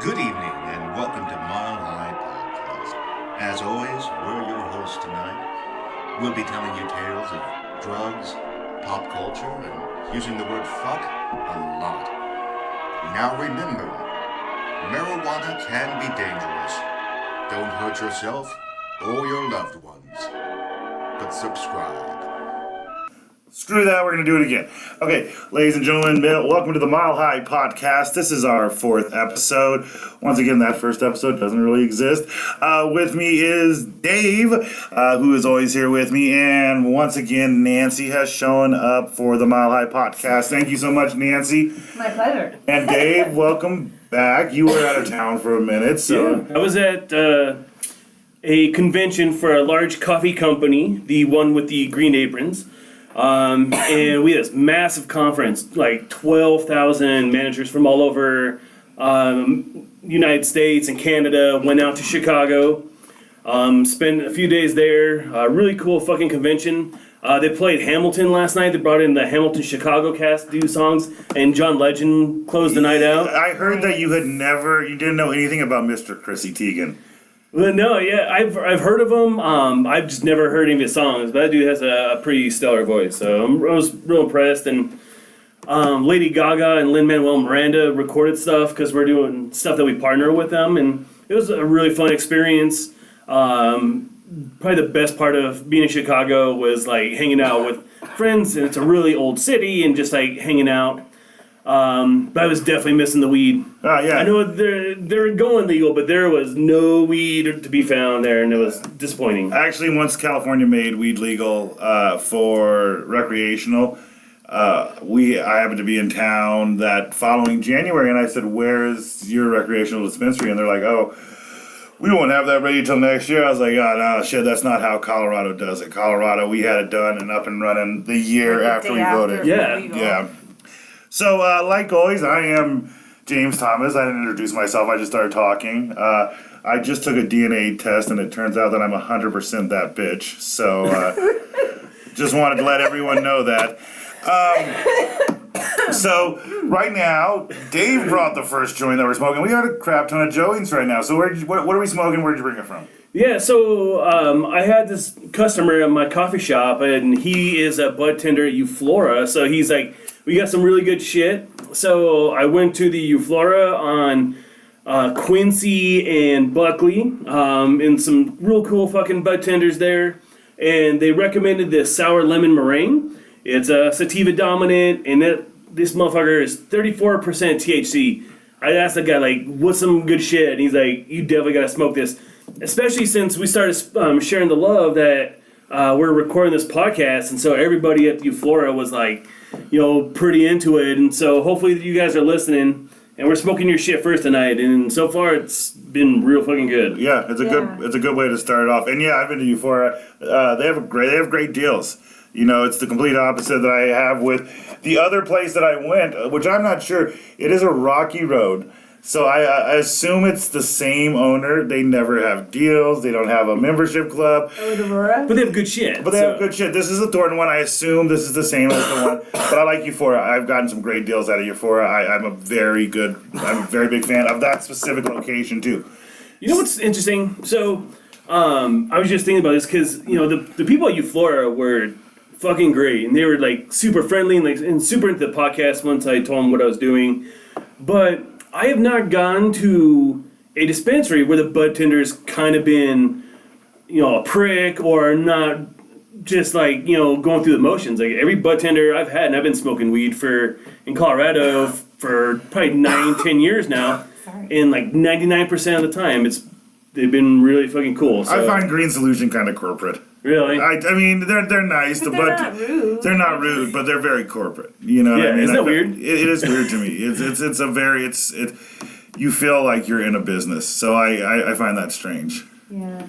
Good evening and welcome to Mile High Podcast. As always, we're your hosts tonight. We'll be telling you tales of drugs, pop culture, and using the word fuck a lot. Now remember, marijuana can be dangerous. Don't hurt yourself or your loved ones. But subscribe. Screw that, we're going to do it again. Okay, ladies and gentlemen, welcome to the Mile High Podcast. This is our fourth episode. Once again, that first episode doesn't really exist. With me is Dave, who is always here with me. And once again, Nancy has shown up for the Mile High Podcast. Thank you so much, Nancy. My pleasure. And Dave, welcome back. You were out of town for a minute, so... Yeah, I was at a convention for a large coffee company, the one with the green aprons. And we had this massive conference, like 12,000 managers from all over United States and Canada went out to Chicago, spent a few days there, really cool fucking convention. They played Hamilton last night. They brought in the Hamilton Chicago cast to do songs, and John Legend closed the night out. I heard that you didn't know anything about Mr. Chrissy Teigen. Well, no, yeah, I've heard of him. I've just never heard any of his songs, but that dude has a pretty stellar voice. So I was real impressed. And Lady Gaga and Lin-Manuel Miranda recorded stuff because we're doing stuff that we partner with them, and it was a really fun experience. Probably the best part of being in Chicago was like hanging out with friends, and it's a really old city, and just like hanging out. But I was definitely missing the weed. Yeah. I know they're going legal, but there was no weed to be found there, and it was disappointing. Actually, once California made weed legal for recreational, I happened to be in town that following January, and I said, "Where's your recreational dispensary?" And they're like, "Oh, we won't have that ready till next year." I was like, "Oh no, shit, that's not how Colorado does it. Colorado, we had it done and up and running the year after we voted." Yeah. So, like always, I am James Thomas. I didn't introduce myself. I just started talking. I just took a DNA test, and it turns out that I'm 100% that bitch. So, just wanted to let everyone know that. So, right now, Dave brought the first joint that we're smoking. We got a crap ton of joints right now. So, what are we smoking? Where'd you bring it from? Yeah, so I had this customer at my coffee shop, and he is a bud tender at Euflora. So he's like, we got some really good shit. So I went to the Euflora on Quincy and Buckley, and some real cool fucking bud tenders there. And they recommended this sour lemon meringue. It's a sativa dominant, and this motherfucker is 34% THC. I asked the guy, like, what's some good shit? And he's like, you definitely gotta smoke this. Especially since we started sharing the love that we're recording this podcast, and so everybody at Euflora was like, pretty into it, and so hopefully you guys are listening, and we're smoking your shit first tonight, and so far it's been real fucking good. Yeah, it's a good way to start it off. And yeah, I've been to Euphoria. They have great deals. It's the complete opposite that I have with the other place that I went, which I'm not sure. It is a rocky road. So I assume it's the same owner. They never have deals. They don't have a membership club. But they have good shit. Have good shit. This is the Thornton one. I assume this is the same as the one. But I like Euphoria. I've gotten some great deals out of Euphoria. I'm a very big fan of that specific location too. You know what's interesting? So I was just thinking about this because the people at Euphoria were fucking great, and they were like super friendly and super into the podcast once I told them what I was doing. But I have not gone to a dispensary where the bud tender's kind of been, a prick or not just like, going through the motions. Like every bud tender I've had, and I've been smoking weed in Colorado for probably 9-10 years now. And like 99% of the time, they've been really fucking cool. So. I find Green Solution kind of corporate. Really? I mean, they're nice. But they're not rude. They're not rude, but they're very corporate. You know what I mean? Isn't that weird? It is weird to me. You feel like you're in a business. So I find that strange. Yeah.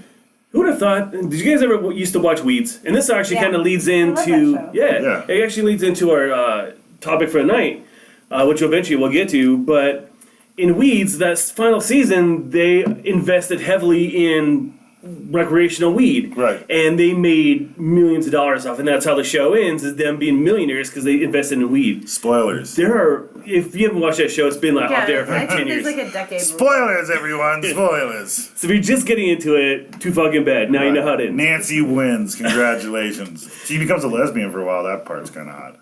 Who would have thought? Did you guys ever used to watch Weeds? And this actually kind of leads into it actually leads into our topic for the night, which eventually we'll get to. But in Weeds, that final season, they invested heavily in recreational weed. Right. And they made millions of dollars off, and that's how the show ends, is them being millionaires because they invested in weed. Spoilers. There are, if you haven't watched that show, it's been like out there for I like think 10 years. there's like a decade. Spoilers, everyone. Spoilers. So if you're just getting into it, too fucking bad. Now you know how it ends. Nancy wins. Congratulations. She becomes a lesbian for a while. That part's kind of hot.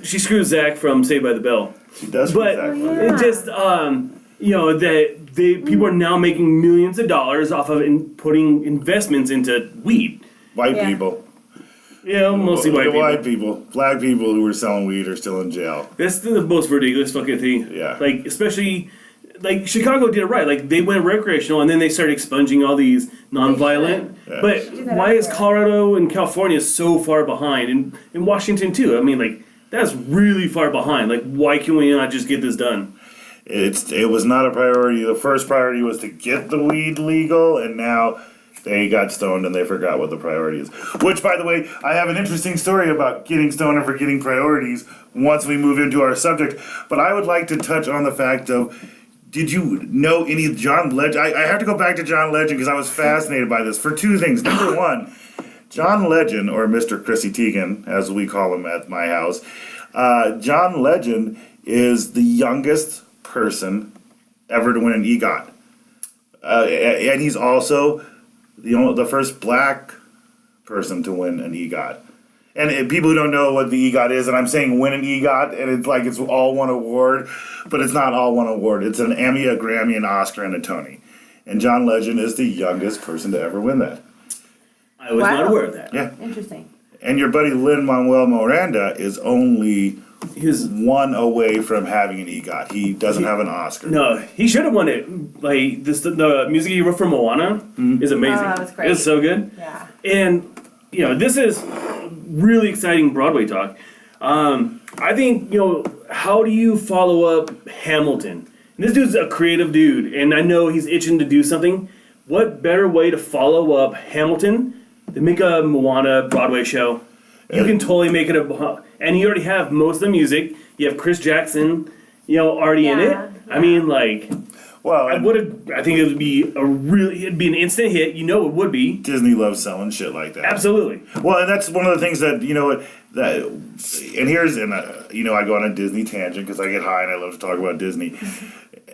She screws Zach from Saved by the Bell. She does. But exactly. yeah. it just, people are now making millions of dollars off of putting investments into weed. White Yeah. people. Yeah, mostly white The people. white people. Black people who were selling weed are still in jail. That's the most ridiculous fucking thing. Yeah. Like, especially, like, Chicago did it right. Like, they went recreational, and then they started expunging all these non-violent. Yeah. But Do that why is everywhere. Colorado and California so far behind? And in Washington, too. I mean, like, that's really far behind. Like, why can we not just get this done? It was not a priority. The first priority was to get the weed legal, and now they got stoned and they forgot what the priority is. Which, by the way, I have an interesting story about getting stoned and forgetting priorities once we move into our subject. But I would like to touch on the fact of, did you know any John Legend? I have to go back to John Legend because I was fascinated by this for two things. Number one, John Legend, or Mr. Chrissy Teigen, as we call him at my house, John Legend is the youngest person ever to win an EGOT. And he's also the first black person to win an EGOT. And people who don't know what the EGOT is, and I'm saying win an EGOT, and it's like it's all one award, but it's not all one award. It's an Emmy, a Grammy, an Oscar, and a Tony. And John Legend is the youngest person to ever win that. I was not Wow. aware of that. Yeah. Interesting. And your buddy Lin-Manuel Miranda is only His one away from having an EGOT. He doesn't have an Oscar. No, he should have won it. Like the music he wrote for Moana is amazing. Oh, that was great. It's so good. Yeah. And this is really exciting Broadway talk. I think how do you follow up Hamilton? And this dude's a creative dude, and I know he's itching to do something. What better way to follow up Hamilton than make a Moana Broadway show? You can totally make it and you already have most of the music. You have Chris Jackson, already in it. Yeah, I mean, like, Well, I think it would be it'd be an instant hit. It would be. Disney loves selling shit like that. Absolutely. Well, and that's one of the things that I go on a Disney tangent because I get high and I love to talk about Disney.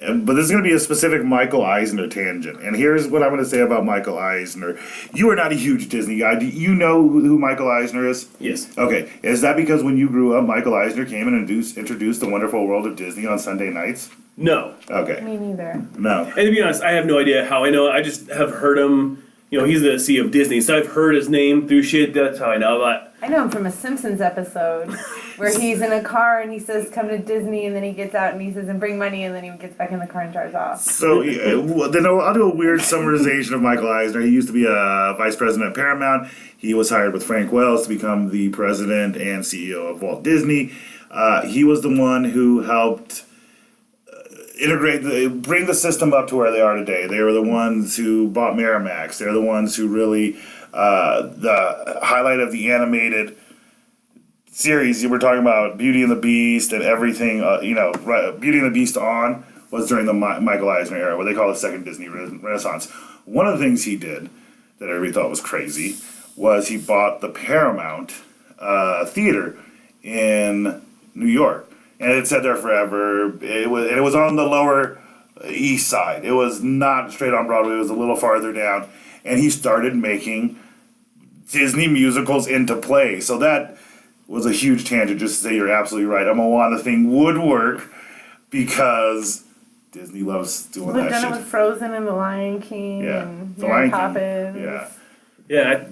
But this is going to be a specific Michael Eisner tangent. And here's what I'm going to say about Michael Eisner. You are not a huge Disney guy. Do you know who Michael Eisner is? Yes. Okay. Is that because when you grew up, Michael Eisner came and introduced the wonderful world of Disney on Sunday nights? No. Okay. Me neither. No. And to be honest, I have no idea how I know. I just have heard him. He's the CEO of Disney, so I've heard his name through shit. That's how I know. But I know him from a Simpsons episode where he's in a car and he says, "Come to Disney," and then he gets out and he says, "And bring money," and then he gets back in the car and drives off. So then I'll do a weird summarization of Michael Eisner. He used to be a vice president at Paramount. He was hired with Frank Wells to become the president and CEO of Walt Disney. He was the one who helped bring the system up to where they are today. They were the ones who bought Miramax. They're the ones who really the highlight of the animated series. You were talking about Beauty and the Beast and everything. Beauty and the Beast on was during the Michael Eisner era, what they call the second Disney Renaissance. One of the things he did that everybody thought was crazy was he bought the Paramount Theater in New York. And it sat there forever. It was on the lower east side. It was not straight on Broadway. It was a little farther down. And he started making Disney musicals into play. So that was a huge tangent. Just to say you're absolutely right. A Moana thing would work because Disney loves doing We've that done shit. it with Frozen and The Lion King Yeah. and The Mary Lion King. Poppins. Yeah.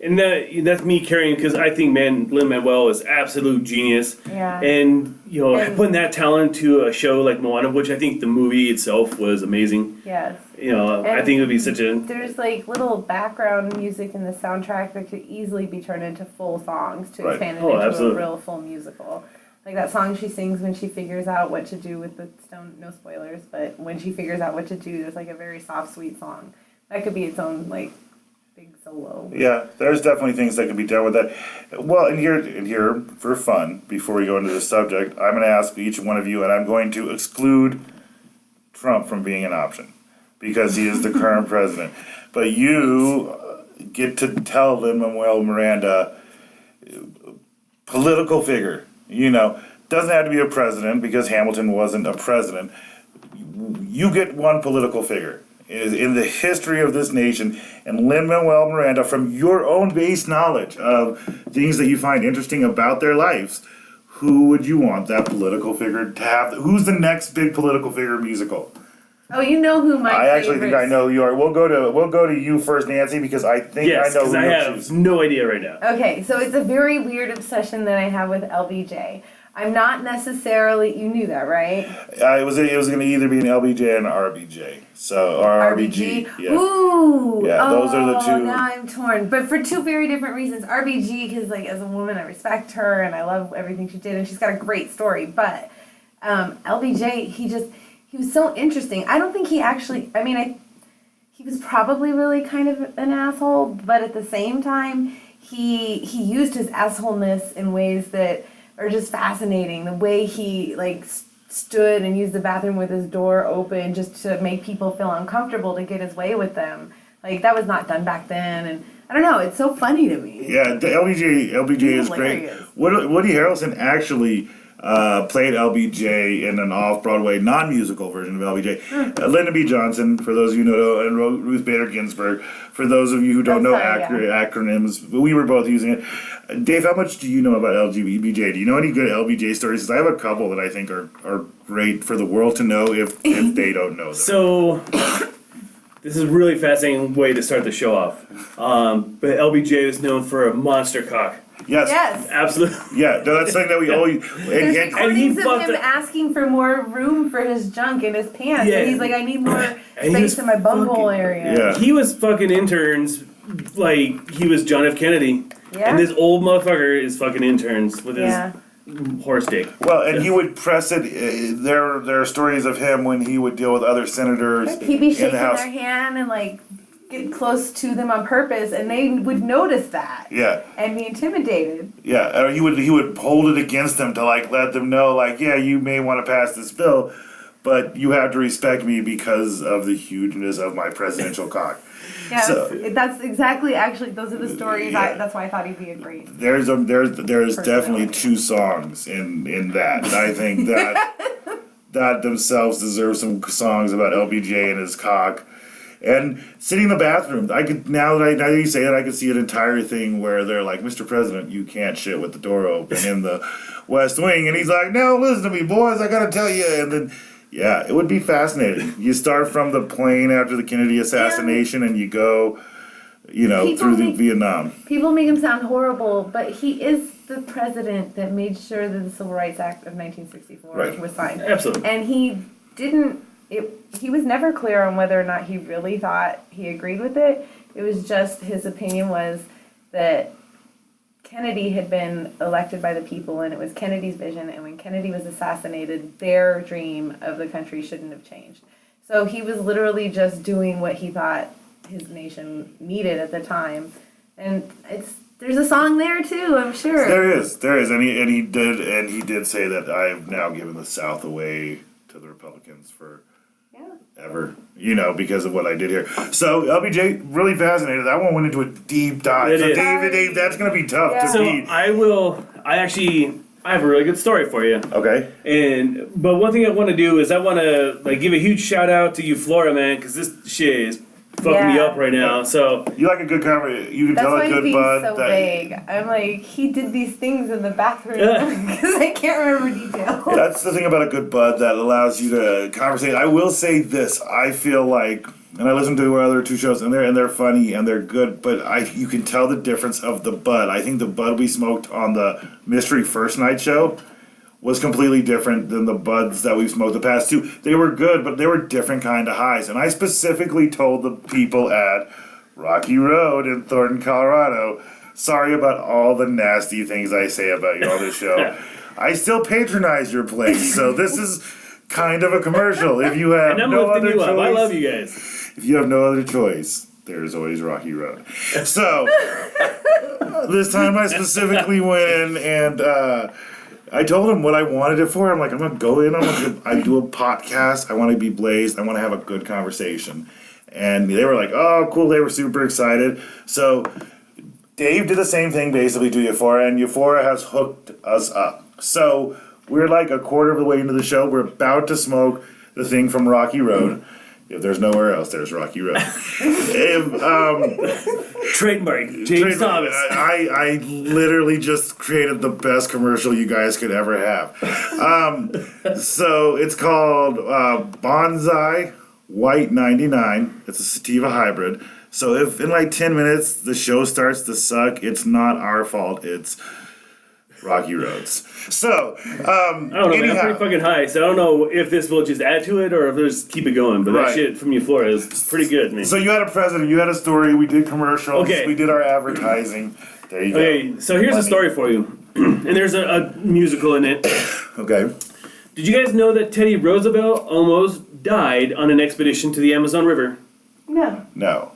and that's me carrying because I think Lin-Manuel is absolute genius. Yeah. And And- putting that talent to a show like Moana, which I think the movie itself was amazing. Yes. I think it would be such a There's like little background music in the soundtrack that could easily be turned into full songs to Right. expand it Oh, into absolutely. a real full musical. Like that song she sings when she figures out what to do with the stone. No spoilers, but when she figures out what to do, there's like a very soft, sweet song. That could be its own like big solo. Yeah, there's definitely things that can be done with that. Well, and here for fun, before we go into this subject, I'm going to ask each one of you, and I'm going to exclude Trump from being an option because he is the current president. But you get to tell Lin-Manuel Miranda, political figure, doesn't have to be a president because Hamilton wasn't a president. You get one political figure in the history of this nation, and Lin-Manuel Miranda, from your own base knowledge of things that you find interesting about their lives, who would you want that political figure to have? Who's the next big political figure musical? Oh, you know who my I actually think I know who you are. We'll go to you first, Nancy, because I think I know who I you'll have choose. no idea right now. Okay, so it's a very weird obsession that I have with LBJ. I'm not necessarily, you knew that, right? It was going to either be an LBJ and an RBJ. Or RBG. Yeah. Ooh. Yeah, those are the two. Now I'm torn. But for two very different reasons. RBG, because as a woman, I respect her and I love everything she did and she's got a great story. But LBJ, he was so interesting. I don't think he actually, he was probably really kind of an asshole, but at the same time, he used his assholeness in ways that are just fascinating. The way he stood and used the bathroom with his door open just to make people feel uncomfortable to get his way with them. That was not done back then, and I don't know. It's so funny to me. Yeah, the LBJ is great. Woody Harrelson actually played LBJ in an off-Broadway non-musical version of LBJ. Lyndon B. Johnson, for those of you who know, and Ruth Bader Ginsburg, for those of you who don't know acronyms, we were both using it. Dave, how much do you know about LBJ? Do you know any good LBJ stories? 'Cause I have a couple that I think are great for the world to know if they don't know them. So, this is a really fascinating way to start the show off. But LBJ is known for a monster cock. Yes. Absolutely. Yeah, that's something that we always... There's And recordings of him asking for more room for his junk in his pants. Yeah. And he's like, I need more he space was in my bumhole area. Yeah. He was fucking interns like he was John F. Kennedy. Yeah. And this old motherfucker is fucking interns with his horse dick. Well, and he would press it. There are stories of him when he would deal with other senators He'd be in shaking the House. their hand and get close to them on purpose, and they would notice that. Yeah. And be intimidated. Yeah, or he would hold it against them to let them know yeah, you may want to pass this bill, but you have to respect me because of the hugeness of my presidential cock. Yeah, So- that's exactly, actually, those are the stories. That's why I thought he'd be a great. There's definitely two songs in that. And I think that themselves deserve some songs about LBJ and his cock. And sitting in the bathroom, now that you say it, I could see an entire thing where they're like, Mr. President, you can't shit with the door open in the West Wing. And he's like, no, listen to me, boys, I gotta tell you. And then, yeah, it would be fascinating. You start from the plane after the Kennedy assassination and you go, through the Vietnam. People make him sound horrible, but he is the president that made sure that the Civil Rights Act of 1964 was signed. Absolutely. And he was never clear on whether or not he really thought he agreed with it. It was just his opinion was that Kennedy had been elected by the people and it was Kennedy's vision, and when Kennedy was assassinated, their dream of the country shouldn't have changed. So he was literally just doing what he thought his nation needed at the time. And there's a song there too, I'm sure. There is, and he did say that I've now given the South away to the Republicans ever, because of what I did here. So LBJ, really fascinated. That one went into a deep dive. So Dave, that's going to be tough to beat. I have a really good story for you. Okay. But one thing I want to do is I want to give a huge shout out to you, Flora, man, because this shit is fucking me up right now. So you like a good cover. You can tell a good bud. That's why he's so vague. I'm like, he did these things in the bathroom because I can't remember details. That's the thing about a good bud that allows you to conversate. I will say this: I feel like, and I listen to our other two shows, and they're funny and they're good, but you can tell the difference of the bud. I think the bud we smoked on the Mystery First Night show was completely different than the buds that we've smoked the past two. They were good, but they were different kind of highs. And I specifically told the people at Rocky Road in Thornton, Colorado, sorry about all the nasty things I say about you on this show. I still patronize your place, so this is kind of a commercial. If you have no other choice, I love you guys. If you have no other choice, there's always Rocky Road. So this time I specifically went in and I told him what I wanted it for. I'm like, I'm gonna go in. I do a podcast. I want to be blazed. I want to have a good conversation. And they were like, oh, cool. They were super excited. So Dave did the same thing basically to Euphoria, and Euphoria has hooked us up. So we're like a quarter of the way into the show. We're about to smoke the thing from Rocky Road. If there's nowhere else, there's Rocky Road. Trademark, James Thomas. I literally just created the best commercial you guys could ever have. So it's called Bonsai White 99. It's a sativa hybrid. So if in like 10 minutes the show starts to suck, it's not our fault. It's Rocky Roads. So, I don't know, man, I'm pretty fucking high, so I don't know if this will just add to it or if it'll just keep it going. But that shit from Euphoria is pretty good, man. So you had a president, you had a story, we did commercials, we did our advertising. There you go. Okay, so here's a story for you. And there's a musical in it. Okay. Did you guys know that Teddy Roosevelt almost died on an expedition to the Amazon River? No.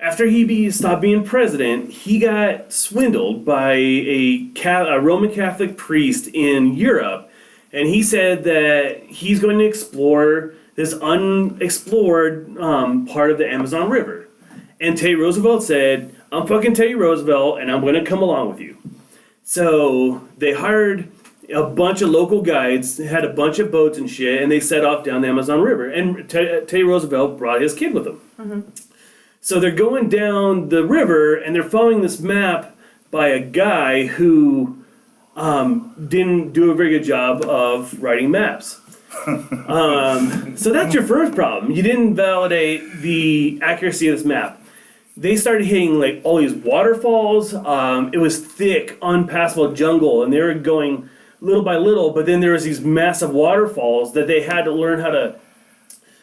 After he stopped being president, he got swindled by a Roman Catholic priest in Europe, and he said that he's going to explore this unexplored part of the Amazon River. And Teddy Roosevelt said, I'm fucking Teddy Roosevelt, and I'm going to come along with you. So they hired a bunch of local guides, had a bunch of boats and shit, and they set off down the Amazon River. And Teddy Roosevelt brought his kid with him. Mm-hmm. So they're going down the river, and they're following this map by a guy who didn't do a very good job of writing maps. So that's your first problem. You didn't validate the accuracy of this map. They started hitting like all these waterfalls. It was thick, unpassable jungle, and they were going little by little, but then there was these massive waterfalls that they had to learn how to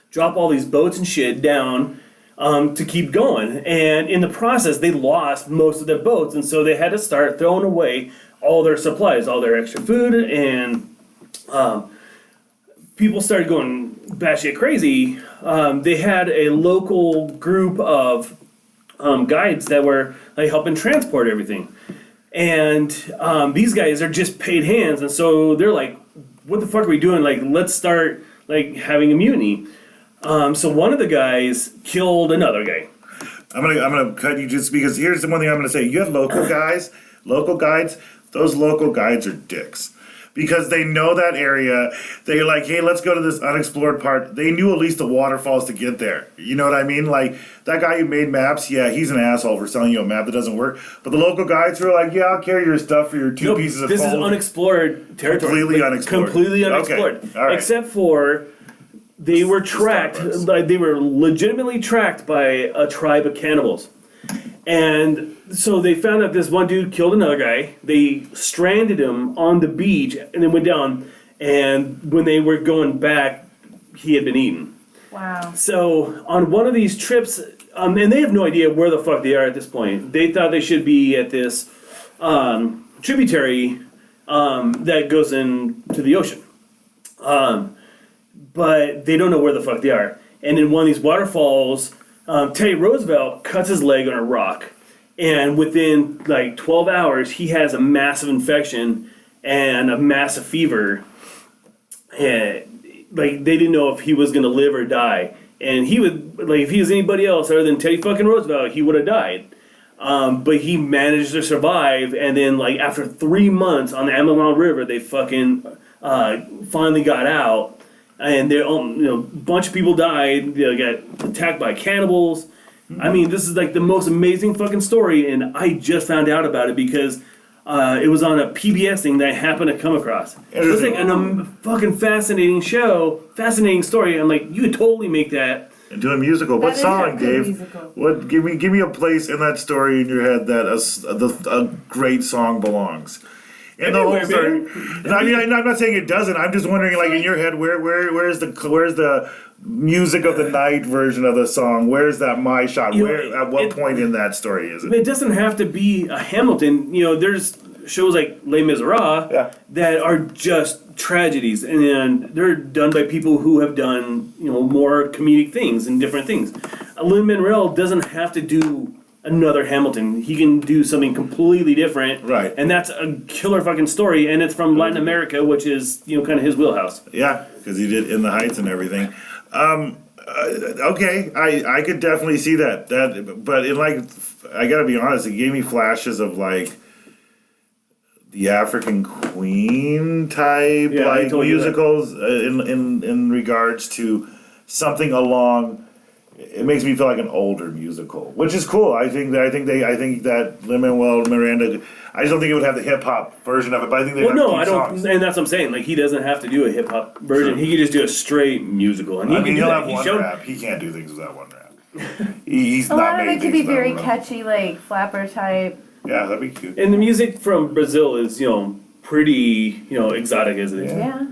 drop all these boats and shit down to keep going. And in the process, they lost most of their boats, and so they had to start throwing away all their supplies, all their extra food, and people started going batshit crazy. They had a local group of guides that were like helping transport everything. And these guys are just paid hands, and so they're like, what the fuck are we doing? Like, let's start like having a mutiny. So one of the guys killed another guy. I'm gonna cut you just because here's the one thing I'm gonna say. You have local guides. Those local guides are dicks. Because they know that area. They're like, hey, let's go to this unexplored part. They knew at least the waterfalls to get there. You know what I mean? Like, that guy who made maps, yeah, he's an asshole for selling you a map that doesn't work. But the local guides who are like, yeah, I'll carry your stuff for your two pieces of coal. This is unexplored territory. Completely unexplored. Completely unexplored. Okay. All right. Except for they were tracked. Like, they were legitimately tracked by a tribe of cannibals. And so they found out this one dude killed another guy. They stranded him on the beach and then went down. And when they were going back, he had been eaten. Wow. So on one of these trips, and they have no idea where the fuck they are at this point. They thought they should be at this tributary that goes into the ocean. But they don't know where the fuck they are. And in one of these waterfalls, Teddy Roosevelt cuts his leg on a rock, and within like 12 hours, he has a massive infection and a massive fever. And like they didn't know if he was gonna live or die. And he would like if he was anybody else other than Teddy fucking Roosevelt, he would have died. But he managed to survive. And then like after 3 months on the Amazon River, they fucking finally got out. And there, a bunch of people died. They got attacked by cannibals. I mean, this is like the most amazing fucking story, and I just found out about it because it was on a PBS thing that I happened to come across. It was like a fucking fascinating show, fascinating story. I'm like, you could totally make that into a musical. What song, Dave? Musical. What? Give me a place in that story in your head that a great song belongs. In the whole story. No, I mean, I'm not saying it doesn't. I'm just wondering, like, in your head, where's the music of the night version of the song? Where's that my shot? At what point in that story is it? It doesn't have to be a Hamilton. There's shows like Les Miserables that are just tragedies, and they're done by people who have done more comedic things and different things. Lin-Manuel doesn't have to do another Hamilton. He can do something completely different. Right. And that's a killer fucking story, and it's from Latin America, which is, kind of his wheelhouse. Yeah, because he did In the Heights and everything. Okay, I could definitely see that. But I gotta be honest, it gave me flashes of like the African Queen type musicals in regards to something along. It makes me feel like an older musical, which is cool. I think that Lin-Manuel Miranda. I just don't think it would have the hip hop version of it. But I think they. Well, no, I don't, and that's what I'm saying. Like, he doesn't have to do a hip hop version. True. He could just do a straight musical, and he can do he'll that. have He one showed. rap. He can't do things without one rap. He's A not lot of made it could be things without very one rap. catchy, like flapper type. Yeah, that'd be cute. And the music from Brazil is, pretty, exotic as it is. Yeah.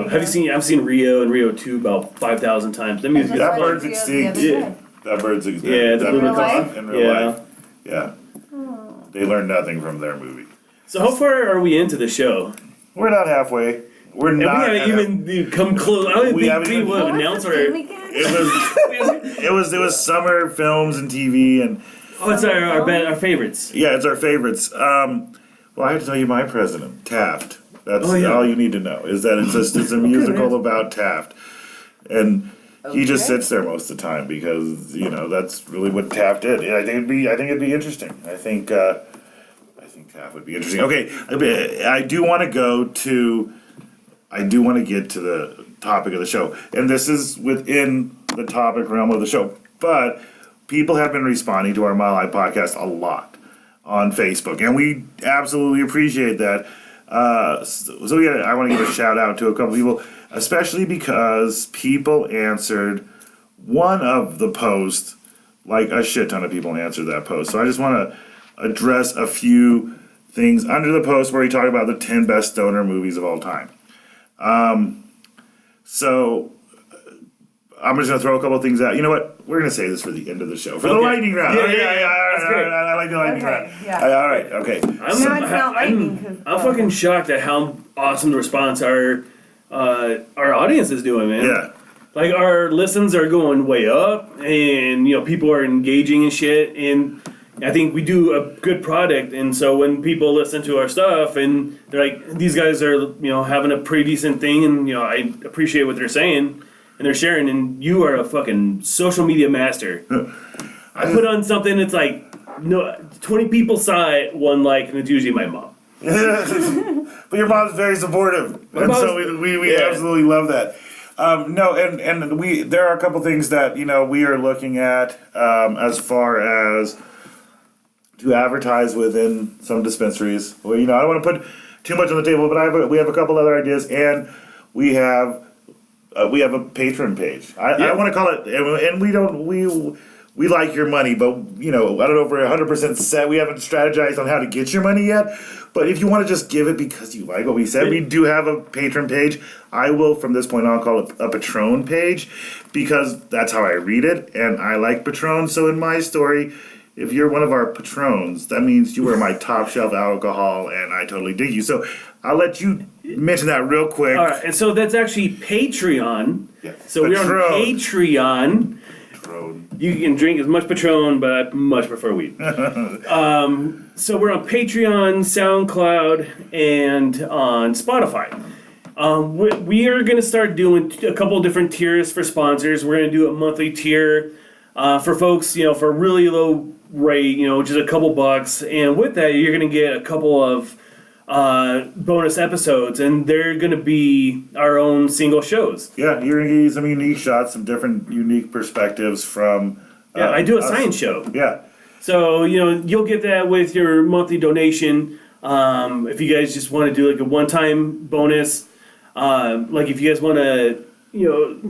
Have you seen? I've seen Rio and Rio 2 about 5,000 times. That music is That That's bird's what I extinct. did the other day. That bird's extinct. Yeah, that in real life? In real Yeah. life. Yeah. They learned nothing from their movie. So how far are we into the show? We're not halfway. We're And not. we haven't even come close. I don't We think haven't we even- will What was announce the our. theme again? It was summer films and TV and Oh, it's our favorites. yeah, it's our favorites. Well, I have to tell you my president, Taft. That's Oh, yeah. all you need to know is that it's a musical about Taft, and he just Okay. sits there most of the time because that's really what Taft did. Yeah, I think it'd be interesting. I think Taft would be interesting. Okay, I do want to get to the topic of the show, and this is within the topic realm of the show, but people have been responding to our Mile High podcast a lot on Facebook, and we absolutely appreciate that. So yeah, I want to give a shout out to a couple people, especially because people answered one of the posts, like a shit ton of people answered that post. So I just want to address a few things under the post where we talk about the 10 best stoner movies of all time. So I'm just gonna throw a couple of things out. You know what? We're gonna save this for the end of the show for the Okay. lightning round. Yeah, All right, that's all right, great. all right, I like the lightning Okay, round. yeah. All right, okay. No, it's not lightning, 'cause- I'm fucking shocked at how awesome the response our audience is doing, man. Yeah. Like, our listens are going way up, and people are engaging and shit, and I think we do a good product. And so when people listen to our stuff and they're like, these guys are having a pretty decent thing, and I appreciate what they're saying and they're sharing, and you are a fucking social media master. I put on something, it's like 20 people saw it, 1 like, and it's usually my mom. But your mom's very supportive, My and so mom's- we yeah. absolutely love that. No, and there are a couple things that we are looking at as far as to advertise within some dispensaries. Well, I don't want to put too much on the table, but we have a couple other ideas, and we have a patron page. I want to call it, and we like your money, but I don't know if we're 100% set. We haven't strategized on how to get your money yet. But if you want to just give it because you like what we said, we do have a patron page. I will, from this point on, call it a Patron page because that's how I read it, and I like Patron. So in my story, if you're one of our patrons, that means you are my top shelf alcohol, and I totally dig you. So I'll let you mention that real quick. All right, and so that's actually Patreon. Yeah. So we're on Patron. Patreon. Patron. You can drink as much Patron, but I much prefer weed. So we're on Patreon, SoundCloud, and on Spotify. We are going to start doing a couple different tiers for sponsors. We're going to do a monthly tier for folks, for a really low rate, just a couple bucks. And with that, you're going to get a couple of bonus episodes, and they're going to be our own single shows. Yeah, you're going to get some unique shots, some different unique perspectives from... Yeah, I do a us. science show. Yeah. So, you'll get that with your monthly donation. If you guys just want to do like a one-time bonus, like if you guys want to,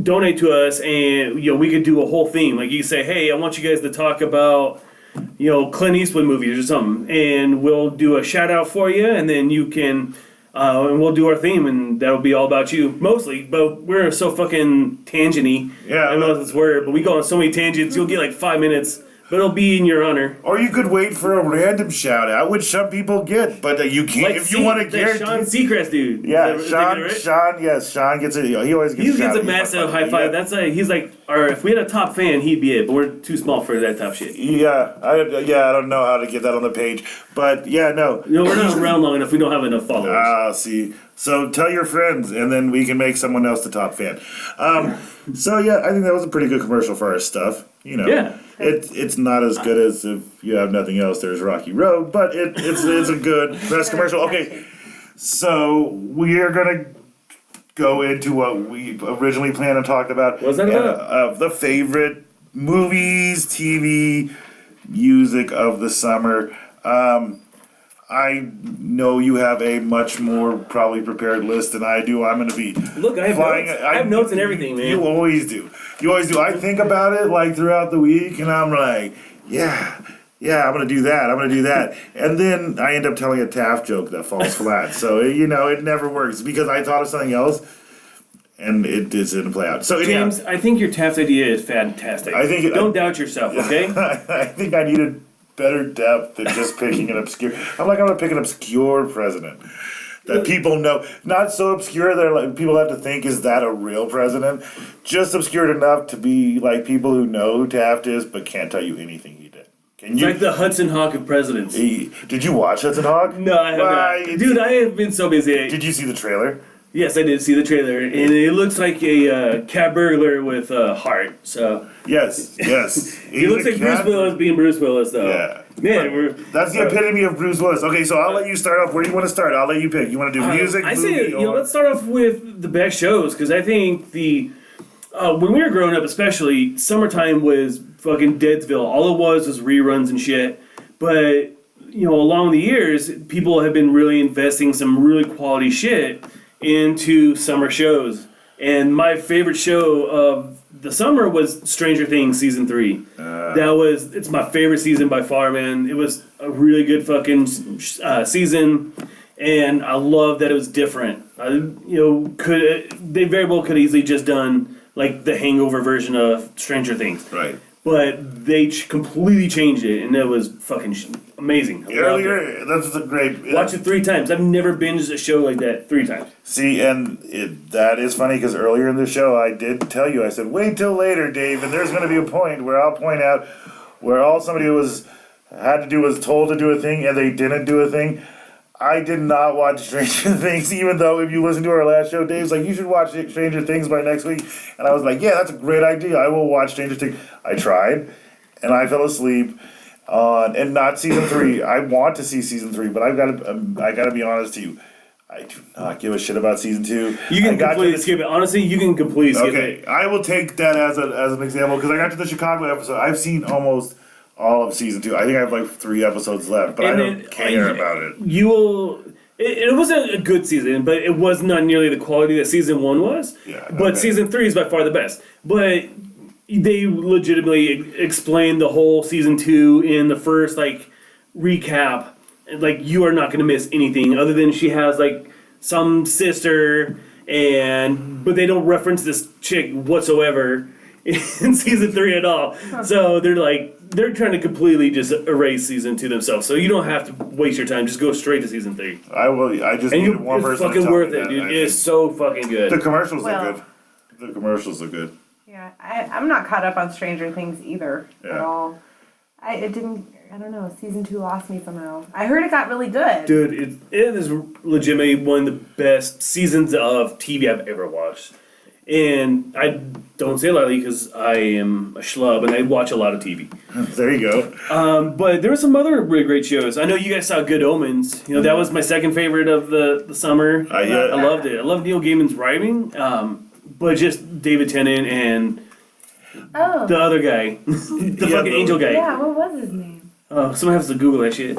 donate to us and, we could do a whole theme. Like you say, hey, I want you guys to talk about, Clint Eastwood movies or something. And we'll do a shout out for you, and then you can, and we'll do our theme, and that'll be all about you, mostly. But we're so fucking tangent-y. Yeah. I don't know if it's word, but we go on so many tangents, you'll get like 5 minutes But it'll be in your honor. Or you could wait for a random shout out, which some people get, but you can't if you want to guarantee. Sean Seacrest, dude. Yeah, Is that right? Sean gets it. He always gets. He gets a massive high five. That's like he's like, or if we had a top fan, he'd be it. But we're too small for that top shit. Yeah, I don't know how to get that on the page, but yeah, no. You know, we're not around long enough. We don't have enough followers. Ah, see. So tell your friends, and then we can make someone else the top fan. So yeah, I think that was a pretty good commercial for our stuff. You know, Yeah. it's not as good as if you have nothing else. There's Rocky Road, but it's a good press commercial. Okay, so we are gonna go into what we originally planned on talking about. What's that about? The favorite movies, TV, music of the summer. I know you have a much more probably prepared list than I do. I'm going to be Look, I have flying. notes. I have notes and everything, man. You always do. I think about it like throughout the week, and I'm like, yeah, I'm going to do that. And then I end up telling a Taft joke that falls flat. So, it never works because I thought of something else, and it didn't play out. So, anyhow, James, I think your Taft idea is fantastic. Don't doubt yourself, okay? I think I needed better depth than just picking an obscure. I'm gonna pick an obscure president that people know, not so obscure that like people have to think, is that a real president? Just obscured enough to be like people who know who Taft is but can't tell you anything he did. Can It's you? like the Hudson Hawk of presidents. Did you watch Hudson Hawk? No, I have not. Dude, I have been so busy. Did you see the trailer? Yes, I did see the trailer, and it looks like a cat burglar with a heart. So Yes. he looks like Bruce Willis being Bruce Willis, though. Yeah. Man, That's the epitome of Bruce Willis. Okay, so I'll let you start off. Where do you want to start? I'll let you pick. You want to do music, I movie, say, let's start off with the best shows, because I think when we were growing up, especially, summertime was fucking Deadsville. All it was reruns and shit. But, along the years, people have been really investing some really quality shit into summer shows. And my favorite show of the summer was Stranger Things Season 3. It's my favorite season by far, man. It was a really good fucking season, and I love that it was different. They very well could have easily just done like the Hangover version of Stranger Things. Right. But they completely changed it, and it was fucking amazing. Earlier, that's a great. Watch it 3 times. I've never binged a show like that 3 times. See, and that is funny because earlier in the show I did tell you, I said, wait till later, Dave, and there's going to be a point where I'll point out where all somebody had to do was told to do a thing and they didn't do a thing. I did not watch Stranger Things, even though if you listen to our last show, Dave's like, you should watch Stranger Things by next week. And I was like, yeah, that's a great idea. I will watch Stranger Things. I tried, and I fell asleep on, and not season 3. I want to see season 3, but I gotta be honest to you. I do not give a shit about season 2. You can completely skip it. Honestly, you can completely skip it. Okay, I will take that as an example because I got to the Chicago episode. I've seen almost all of season 2. I think I have like 3 episodes left, but I don't care about it. It wasn't a good season, but it was not nearly the quality that season 1 was. Yeah, but season 3 is by far the best. But they legitimately explained the whole season 2 in the first recap. Like, you are not going to miss anything other than she has like some sister, but they don't reference this chick whatsoever in season 3 at all. So they're trying to completely just erase season 2 themselves. So you don't have to waste your time. Just go straight to season 3. I will. I just needed one person. It's fucking worth it, dude. It's so fucking good. The commercials are good. The commercials are good. Yeah, I'm not caught up on Stranger Things either at all. I don't know. Season 2 lost me somehow. I heard it got really good. Dude, it is legitimately one of the best seasons of TV I've ever watched. And I don't say it lightly because I am a schlub and I watch a lot of TV. There you go. But there were some other really great shows. I know you guys saw Good Omens. That was my second favorite of the summer. I loved it. I loved Neil Gaiman's writing. But just David Tennant and the other guy. the fucking angel guy. Yeah, what was his name? Oh, someone has to Google that shit.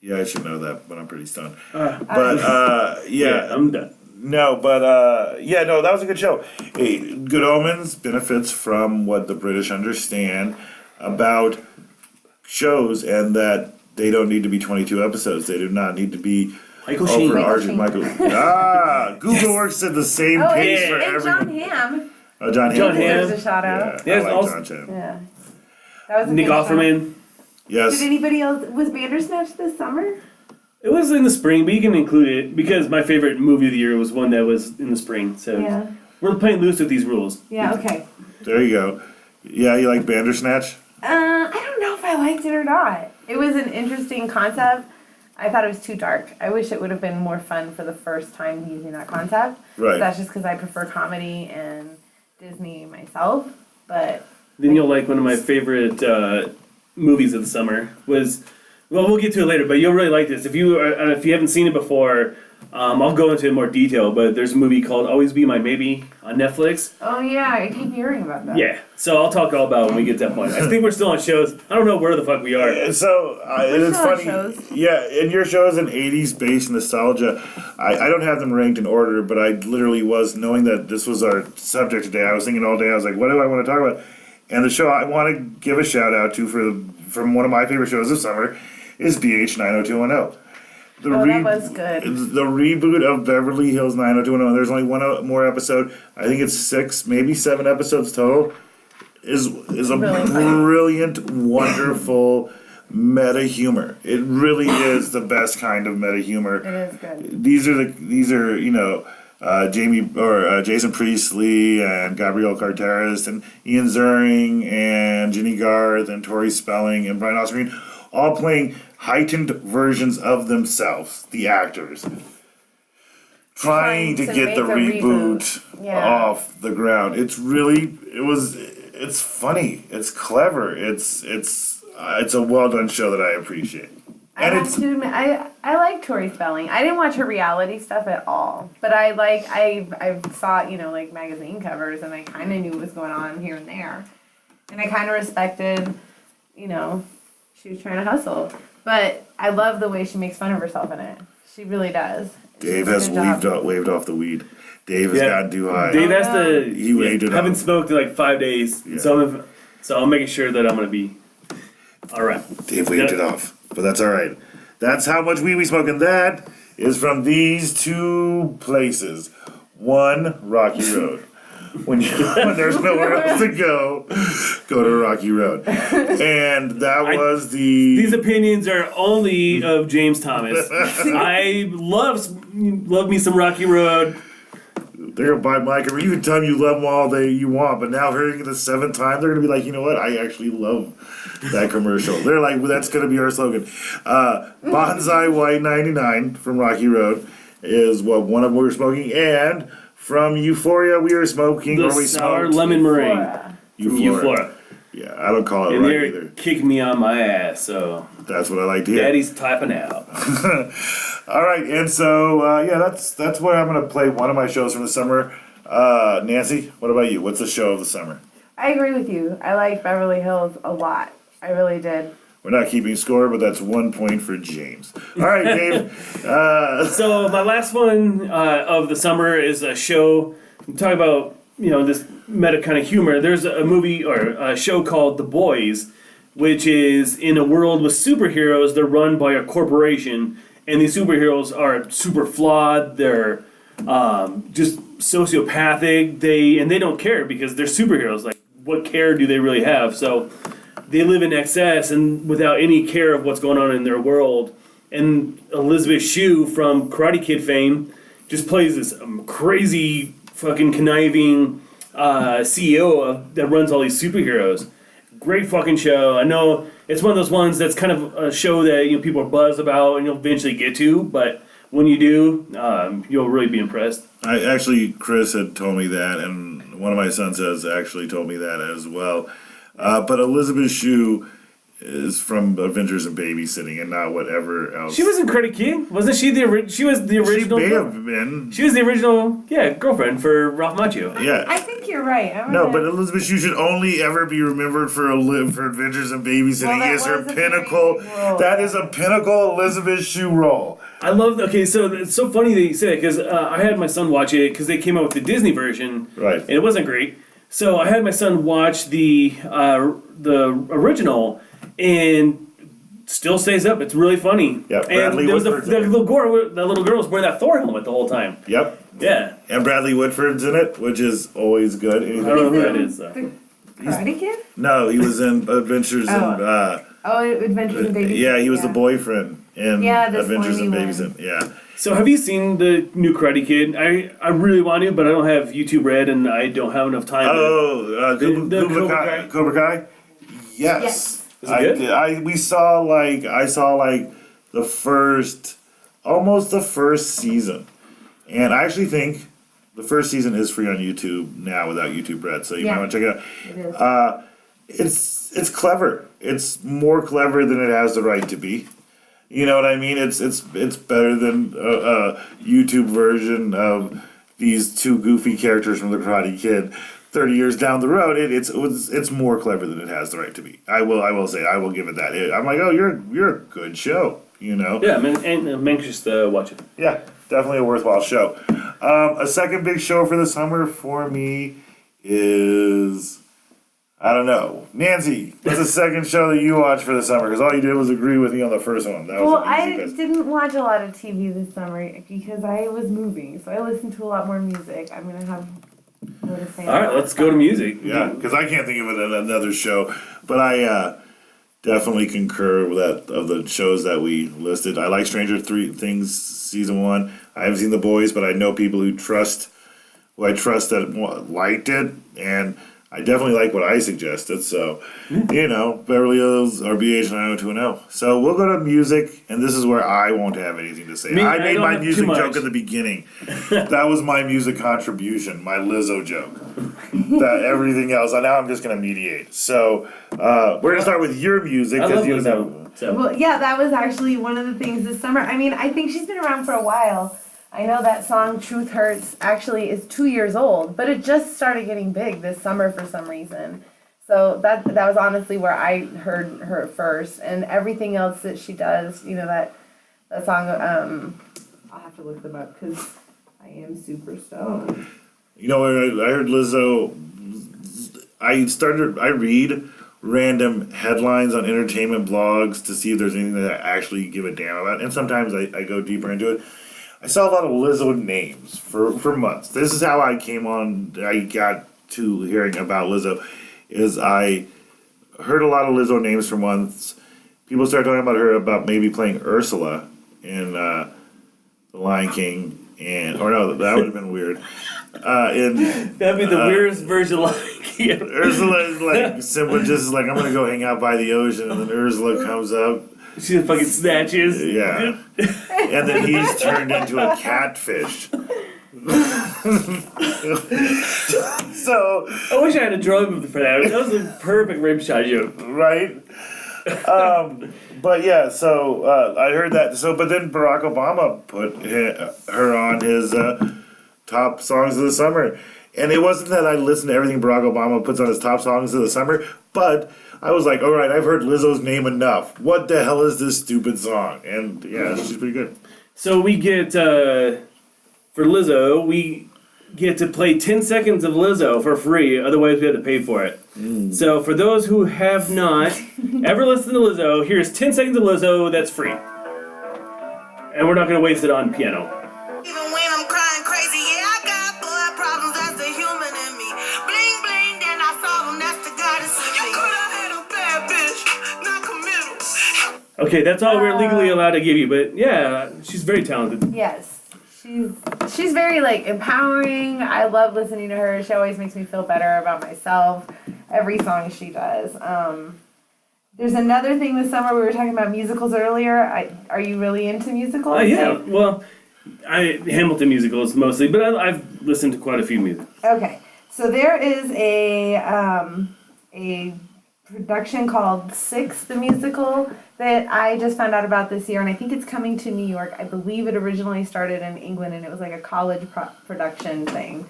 Yeah, I should know that, but I'm pretty stunned. Yeah, I'm done. No, but that was a good show. Good Omens benefits from what the British understand about shows, and that they don't need to be 22 episodes. They do not need to be overarching. Google works at the same pace for and everyone. John Hamm. Oh, John Hamm. John Hamm. Deserves a shout out. Yeah, I like John Hamm. Yeah. That was a Nick good show. Offerman. Yes. Did anybody else, was Bandersnatch this summer? It was in the spring, but you can include it because my favorite movie of the year was one that was in the spring. So Yeah. we're playing loose with these rules. Yeah, okay. There you go. Yeah, you like Bandersnatch? I don't know if I liked it or not. It was an interesting concept. I thought it was too dark. I wish it would have been more fun for the first time using that concept. Right. That's just because I prefer comedy and Disney myself. But Then you'll like one of my favorite movies of the summer was, well, we'll get to it later, but you'll really like this. If you haven't seen it before, I'll go into more detail, but there's a movie called Always Be My Maybe on Netflix. oh yeah, I keep hearing about that. Yeah, so I'll talk all about it when we get to that point. I think we're still on shows. I don't know where the fuck we are. And so it's still on funny. shows. Yeah, and your show is an 80s based nostalgia. I don't have them ranked in order, but I literally was, knowing that this was our subject today, I was thinking all day, I was like, what do I want to talk about? And the show I want to give a shout out to from one of my favorite shows this summer is BH90210. That was good. The reboot of Beverly Hills 90210. There's only one more episode. I think it's 6, maybe 7 episodes total. Is a Really funny. brilliant, wonderful meta humor. It really is the best kind of meta humor. It is good. These are Jason Priestley and Gabrielle Carteris and Ian Ziering and Ginny Garth and Tori Spelling and Brian Austin Green, all playing heightened versions of themselves, the actors, trying to get the make a reboot Yeah. off the ground. It's funny, it's clever, it's a well done show that I appreciate. I have to admit, I like Tori Spelling. I didn't watch her reality stuff at all, but I saw like magazine covers, and I kind of knew what was going on here and there, and I kind of respected, she was trying to hustle, but I love the way she makes fun of herself in it. She really does. Dave She has does a good job. waved off the weed. Dave has Yeah. gotten too high. Dave has to. He waved it haven't off. smoked in like 5 days, Yeah. so I'm making sure that I'm gonna be all right. Dave waved it off, but that's all right. That's how much weed we smoke, and that is from these two places. One, Rocky Road. When there's nowhere else to go to Rocky Road. And that was These opinions are only of James Thomas. I love me some Rocky Road. They're gonna buy Mike. I mean, you can tell them you love them all you want, but now hearing it the 7th time, they're gonna be like, you know what? I actually love that commercial. They're like, well, that's gonna be our slogan. Bonsai White 99 from Rocky Road is one of what we're smoking, and from Euphoria we are smoking, The or we sour smoked lemon meringue Flora. from Euphoria. Yeah, I don't call it And right they're either. kicking me on my ass, so That's what I like to hear. Daddy's typing out. All right, and so that's where I'm gonna play one of my shows from the summer. Nancy, what about you? What's the show of the summer? I agree with you. I like Beverly Hills a lot. I really did. We're not keeping score, but that's 1 point for James. All right, Dave. So my last one of the summer is a show. I'm talking about this meta kind of humor. There's a movie or a show called The Boys, which is in a world with superheroes. They're run by a corporation, and these superheroes are super flawed. They're just sociopathic. They don't care because they're superheroes. Like, what care do they really have? So they live in excess and without any care of what's going on in their world. And Elizabeth Shue from Karate Kid fame just plays this crazy fucking conniving CEO that runs all these superheroes. Great fucking show. I know it's one of those ones that's kind of a show that people are buzzed about and you'll eventually get to, but when you do, you'll really be impressed. Chris had told me that, and one of my sons has actually told me that as well. But Elizabeth Shue is from Adventures in Babysitting and not whatever else. She was in Karate Kid, wasn't she? She was the original. She may have been. She was the original, girlfriend for Ralph Macchio. Yeah. I think you're right. No, but Elizabeth Shue should only ever be remembered for Adventures in Babysitting. Well, that Is her was a pinnacle. great role. That is a pinnacle Elizabeth Shue role. I love. Okay, so it's so funny that you say it because I had my son watch it because they came out with the Disney version, Right. And it wasn't great. So I had my son watch the original, and still stays up. It's really funny. Yeah, and Bradley there was Whitford's the in it. little girl was wearing that Thor helmet the whole time. Yep. Yeah, And Bradley Whitford's in it, which is always good. I don't know who that is though. Karate Kid? No, he was in Adventures in. Adventures in Babysitting. Yeah, he was the boyfriend in the Adventures in slimy Babysitting. Yeah. So have you seen the new Karate Kid? I really want to, but I don't have YouTube Red and I don't have enough time. Cobra Kai. Yes. Is it good? I saw the first, almost the first season, and I actually think the first season is free on YouTube now without YouTube Red, so you might want to check it out. It is. It's clever. It's more clever than it has the right to be. You know what I mean? It's better than a YouTube version of these two goofy characters from the Karate Kid. 30 years down the road, it's more clever than it has the right to be. I will say, I will give it that. I'm like, oh, you're a good show, you know? Yeah, I'm anxious to watch it. Yeah, definitely a worthwhile show. A second big show for the summer for me is, I don't know. Nancy, what's the second show that you watched for the summer? Because all you did was agree with me on the first one. That was I didn't watch a lot of TV this summer because I was moving, so I listened to a lot more music. I'm going to have more to say. All right, let's go to music. Yeah, because I can't think of another show, but I definitely concur with that of the shows that we listed. I like Stranger Things season 1. I haven't seen The Boys, but I know people who I trust that liked it, and I definitely like what I suggested. So, Beverly Hills or BH90210. So we'll go to music, and this is where I won't have anything to say. I made my music joke at the beginning. That was my music contribution, my Lizzo joke. That everything else, now I'm just going to mediate. So we're going to start with your music. I love you Lizzo. Well, yeah, that was actually one of the things this summer. I mean, I think she's been around for a while. I know that song Truth Hurts actually is 2 years old, but it just started getting big this summer for some reason. So that was honestly where I heard her first, and everything else that she does, that song, I'll have to look them up because I am super stoned. I heard Lizzo, I read random headlines on entertainment blogs to see if there's anything that I actually give a damn about, and sometimes I go deeper into it. I saw a lot of Lizzo names for months. This is how I got to hearing about Lizzo, is I heard a lot of Lizzo names for months. People started talking about her about maybe playing Ursula in The Lion King, that would have been weird. That'd be the weirdest version of Lion King. Ursula is like simple, just like I'm gonna go hang out by the ocean, and then Ursula comes up. She just fucking snatches. Yeah. And then he's turned into a catfish. So I wish I had a drawing for that. That was a perfect rim shot joke. Right? But yeah, so I heard that. But then Barack Obama put her on his top songs of the summer. And it wasn't that I listened to everything Barack Obama puts on his top songs of the summer, but I was like, all right, I've heard Lizzo's name enough. What the hell is this stupid song? And yeah, she's pretty good. So we get, for Lizzo, we get to play 10 seconds of Lizzo for free, otherwise we have to pay for it. So for those who have not ever listened to Lizzo, here's 10 seconds of Lizzo that's free. And we're not going to waste it on piano. Even when I'm crying crazy, yeah, I got blood problems, that's the human in me. Bling, bling, then I solve them, that's the goddess in me. You could have had a bad bitch, not committal. Okay, that's all we're legally allowed to give you, but yeah, she's very talented. Yes. She's very empowering. I love listening to her. She always makes me feel better about myself. Every song she does. There's another thing this summer. We were talking about musicals earlier. Are you really into musicals? Yeah. Well, Hamilton musicals mostly, but I've listened to quite a few musicals. Okay, so there is a production called Six, the musical, that I just found out about this year, and I think it's coming to New York. I believe it originally started in England, and it was like a college production thing.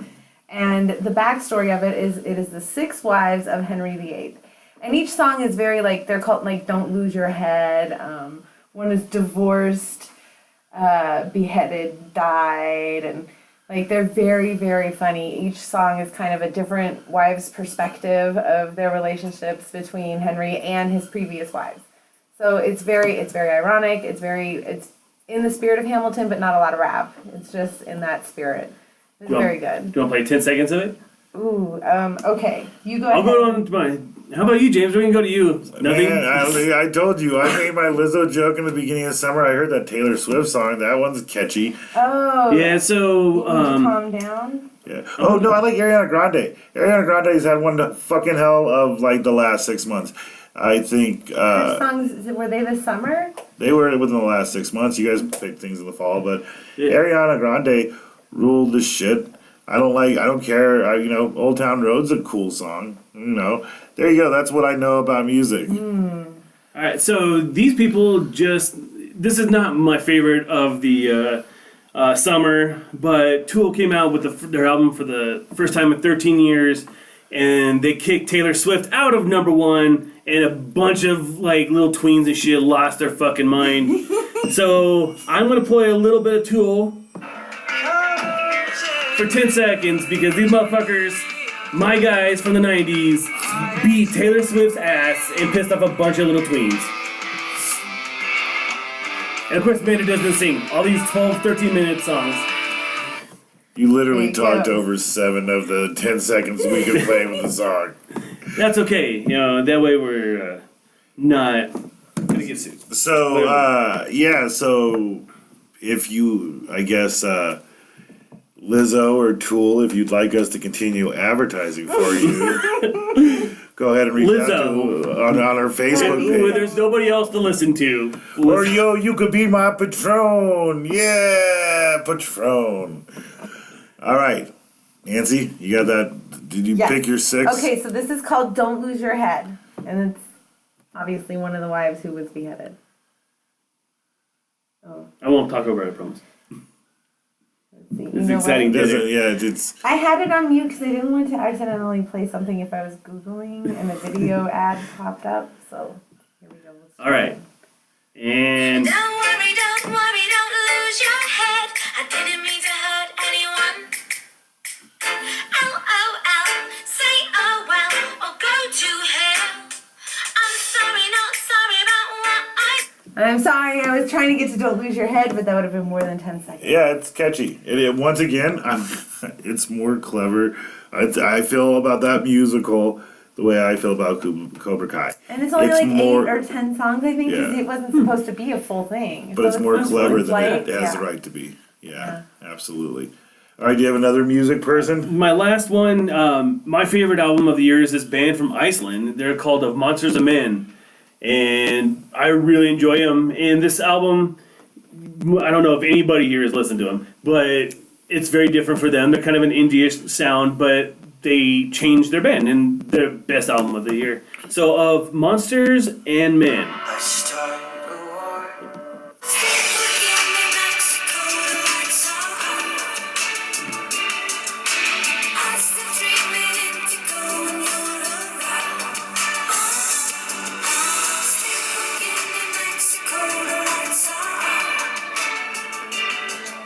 And the backstory of it is the 6 wives of Henry VIII. And each song is very they're called Don't Lose Your Head. One is divorced, beheaded, died, and they're very, very funny. Each song is kind of a different wife's perspective of their relationships between Henry and his previous wives. So it's very ironic. It's in the spirit of Hamilton, but not a lot of rap. It's just in that spirit. It's very good. Do you want to play 10 seconds of it? Ooh, okay. You go I'll ahead. go on to my. How about you, James? We can go to you. Nothing. Man, I told you, I made my Lizzo joke in the beginning of summer. I heard that Taylor Swift song. That one's catchy. Oh. Yeah. So. Calm down. Yeah. Oh, no, I like Ariana Grande. Ariana Grande's had one the fucking hell of, like, the last 6 months. I think, Her songs, were they this summer? they were within the last 6 months. You guys picked things in the fall, but Yeah. Ariana Grande ruled the shit. I don't care. Old Town Road's a cool song. There you go. That's what I know about music. All right. So these people just. This is not my favorite of the summer, but Tool came out with their album for the first time in 13 years, and they kicked Taylor Swift out of #1, and a bunch of like little tweens and shit lost their fucking mind. So I'm gonna play a little bit of Tool for 10 seconds because these motherfuckers, my guys from the 90s, beat Taylor Swift's ass and pissed off a bunch of little tweens. And of course, Amanda doesn't sing all these 12, 13-minute songs. You literally There you talked go. over 7 of the 10 seconds we could play with the song. That's okay. That way we're not gonna get sued. So, so if you, I guess, Lizzo or Tool, if you'd like us to continue advertising for you, go ahead and reach out to on our Facebook Ooh, page. there's nobody else to listen to. Or you could be my patron. Yeah, patron. All right, Nancy, you got that? Did you Yes. pick your 6? Okay, so this is called Don't Lose Your Head. And it's obviously one of the wives who was beheaded. Oh, I won't talk over it, I promise. let's see. You It's know exciting. what? It's I had it on mute because I didn't want to accidentally play something if I was Googling and a video ad popped up. So here we go. Let's All right. And Don't worry, don't lose your head. I didn't mean to hurt anyone. Say oh well, or go to hell. I'm sorry, not sorry about what I'm sorry, I was trying to get to Don't Lose Your Head, but that would have been more than 10 seconds. Yeah, it's catchy. Once again, it's more clever. I feel about that musical the way I feel about Cobra Kai. And it's only It's like more- 8 or 10 songs, I think, because Yeah. it wasn't supposed to be a full thing. But it's more clever than light, it has the yeah. right to be. Yeah, absolutely. All right, do you have another music person? my last one, my favorite album of the year is this band from Iceland. They're called Of Monsters and Men. And I really enjoy them. And this album, I don't know if anybody here has listened to them, but it's very different for them. They're kind of an indie-ish sound, but they changed their band and their best album of the year. So Of Monsters and Men. I started a war.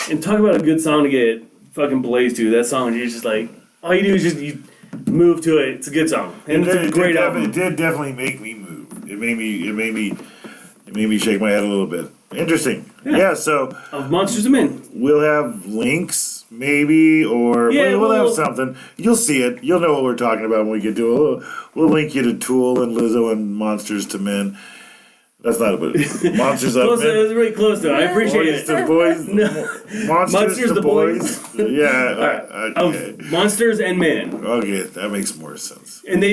And talk about a good song to get fucking blazed to. That song, you're just like, all you do is just you move to it. It's a good song. And it's a great album. It did definitely make me move. It made me shake my head a little bit. Interesting. Yeah, so Of Monsters and Men. we'll have links, maybe, or Yeah, we'll have we'll- something. You'll see it. You'll know what we're talking about when we get to it. We'll link you to Tool and Lizzo and Monsters to Men. That's not about it. Monsters of Close, it was Men. really close to it. I appreciate Boys it. to boys. Monsters Monsters to to boys. Yeah. Alright. Okay. Of Monsters and Men. Okay, that makes more sense. And they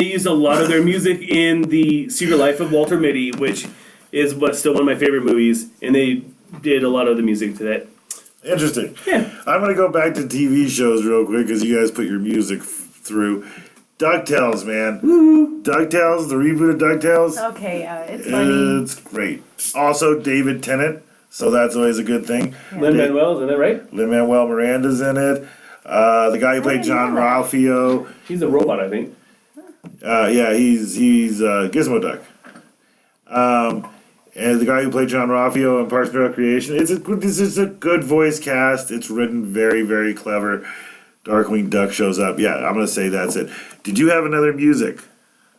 used a lot of their music in the Secret Life of Walter Mitty, which is what's still one of my favorite movies, and they did a lot of the music to that. Interesting. Yeah. I'm gonna go back to TV shows real quick because you guys put your music through. DuckTales, man. DuckTales, the reboot of DuckTales. Okay, it's funny. It's great. Also, David Tennant, so that's always a good thing. Lin-Manuel, isn't that right? Lin-Manuel Miranda's in it. The guy who played didn't John know that. Ralphio. He's a robot, I think. Yeah, he's Gizmo Duck. And the guy who played John Ralphio in Parks and Recreation. This is a good voice cast. It's written very, very clever. Darkwing Duck shows up. Yeah, I'm gonna say that's it. Did you have another music?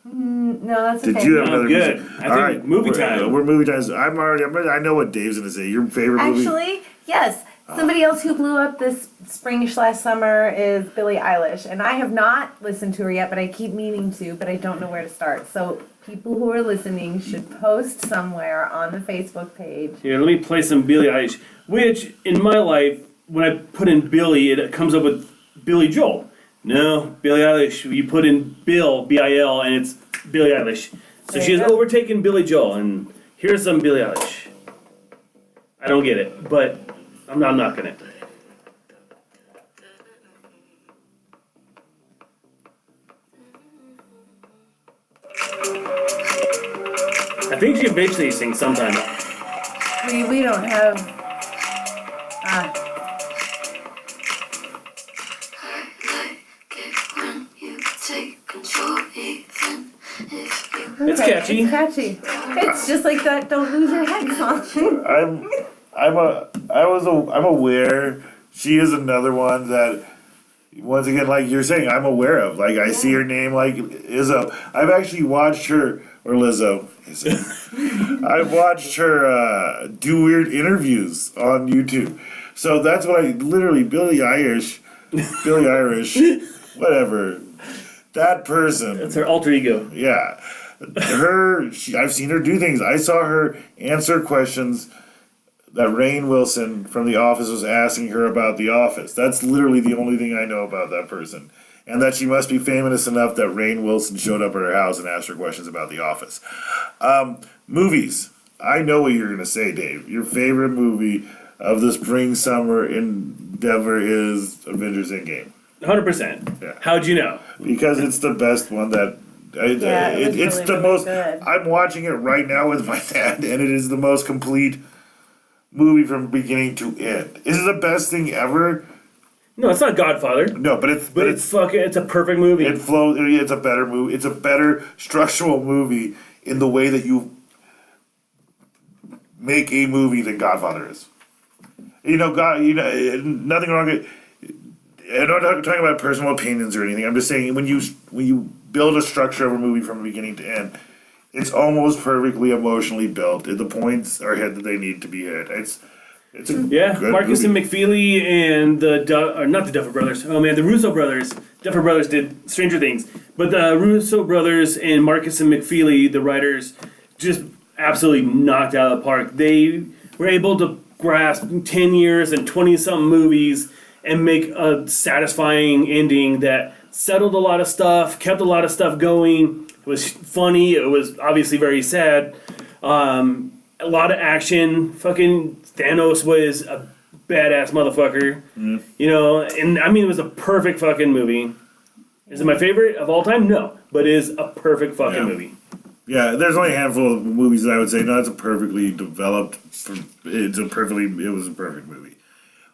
No, that's okay. Did you have No, another good. music? I think movie time. We're movie times. I know what Dave's gonna say. Your favorite movie? Actually, yes. Somebody else who blew up this spring/summer is Billie Eilish, and I have not listened to her yet, but I keep meaning to, but I don't know where to start. So people who are listening should post somewhere on the Facebook page. Here, let me play some Billie Eilish, which in my life, when I put in Billie, it comes up with Billy Joel. No, Billie Eilish, you put in Bill, B-I-L, and it's Billie Eilish. So she has overtaken Billy Joel, and here's some Billie Eilish. I don't get it, but I'm not knocking it. I think she eventually sings sometime. We don't have. It's catchy. It's catchy. It's just like that "Don't Lose Your Head" song. I'm aware. She is another one that, once again, like you're saying, I'm aware of. Like I see her name, like Izzo. I've actually watched her, or Lizzo. I've watched her do weird interviews on YouTube. So that's what I literally Billie Irish, whatever. That person. It's her alter ego. Yeah. I've seen her do things. I saw her answer questions that Rainn Wilson from The Office was asking her about The Office. That's literally the only thing I know about that person. And that she must be famous enough that Rainn Wilson showed up at her house and asked her questions about The Office. Movies. I know what you're going to say, Dave. Your favorite movie of the spring, summer endeavor is Avengers Endgame. 100%. Yeah. How'd you know? Because it's the best one that... it's the most... Good. I'm watching it right now with my dad, and it is the most complete movie from beginning to end. Is it the best thing ever? No, it's not Godfather. No, but it's It's a perfect movie. it flows. It's a better movie. It's a better structural movie in the way that you make a movie than Godfather is. Nothing wrong with. I'm not talking about personal opinions or anything. I'm just saying when you build a structure of a movie from beginning to end, it's almost perfectly emotionally built. The points are hit that they need to be hit. It's a good Marcus movie. and McFeely and not the Duffer Brothers. Oh man, the Russo brothers. Duffer Brothers did Stranger Things, but the Russo brothers and Marcus and McFeely, the writers, just absolutely knocked out of the park. They were able to grasp 10 years and 20-something movies and make a satisfying ending that settled a lot of stuff, kept a lot of stuff going. It was funny. It was obviously very sad. A lot of action. Fucking Thanos was a badass motherfucker. Mm. And I mean, it was a perfect fucking movie. Is it my favorite of all time? No. But it is a perfect fucking movie. Yeah, there's only a handful of movies that I would say, no, it's a perfectly developed, it was a perfect movie.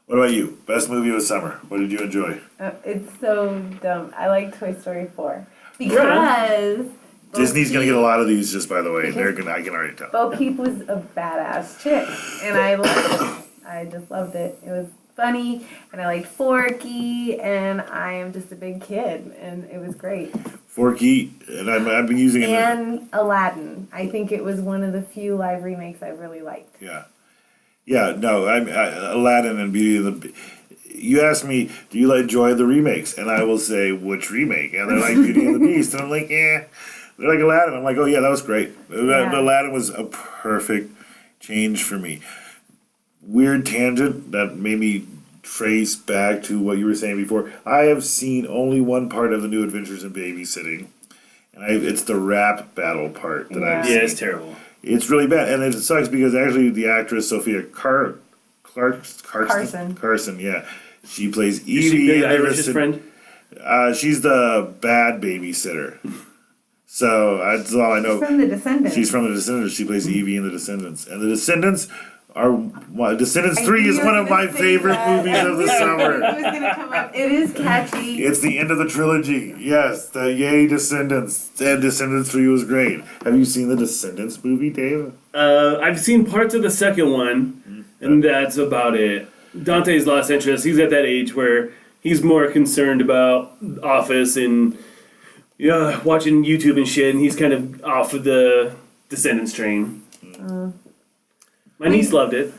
What about you? Best movie of the summer. What did you enjoy? It's so dumb. I like Toy Story 4 because Disney's gonna get a lot of these, just by the way. I can already tell. Bo Peep was a badass chick, and I loved it. I just loved it. It was funny, and I liked Forky, and I am just a big kid, and it was great. Forky, and I've been using it. And Aladdin. I think it was one of the few live remakes I really liked. Yeah. Yeah, no, Aladdin and Beauty and the... You asked me, do you enjoy the remakes? And I will say, which remake? And they're like Beauty and the Beast. And I'm like, eh. They're like Aladdin. I'm like, oh yeah, that was great. Yeah. Aladdin was a perfect change for me. Weird tangent that made me trace back to what you were saying before. I have seen only one part of The New Adventures in Babysitting. And it's the rap battle part that I've seen. Yeah, it's terrible. It's really bad, and it sucks because actually the actress Sophia Carson, yeah, she plays Evie. Is she Billie Eilish's friend? She's the bad babysitter. So that's all I know. She's from The Descendants. She's from The Descendants. She plays Evie in The Descendants, and The Descendants Descendants 3 is one of my favorite movies of the summer. It was gonna come up. It is catchy. It's the end of the trilogy. Yes, the Yay Descendants. And Descendants 3 was great. Have you seen the Descendants movie, Dave? I've seen parts of the second one, and that's about it. Dante's lost interest. He's at that age where he's more concerned about Office and watching YouTube and shit, and he's kind of off of the Descendants train. My niece loved it.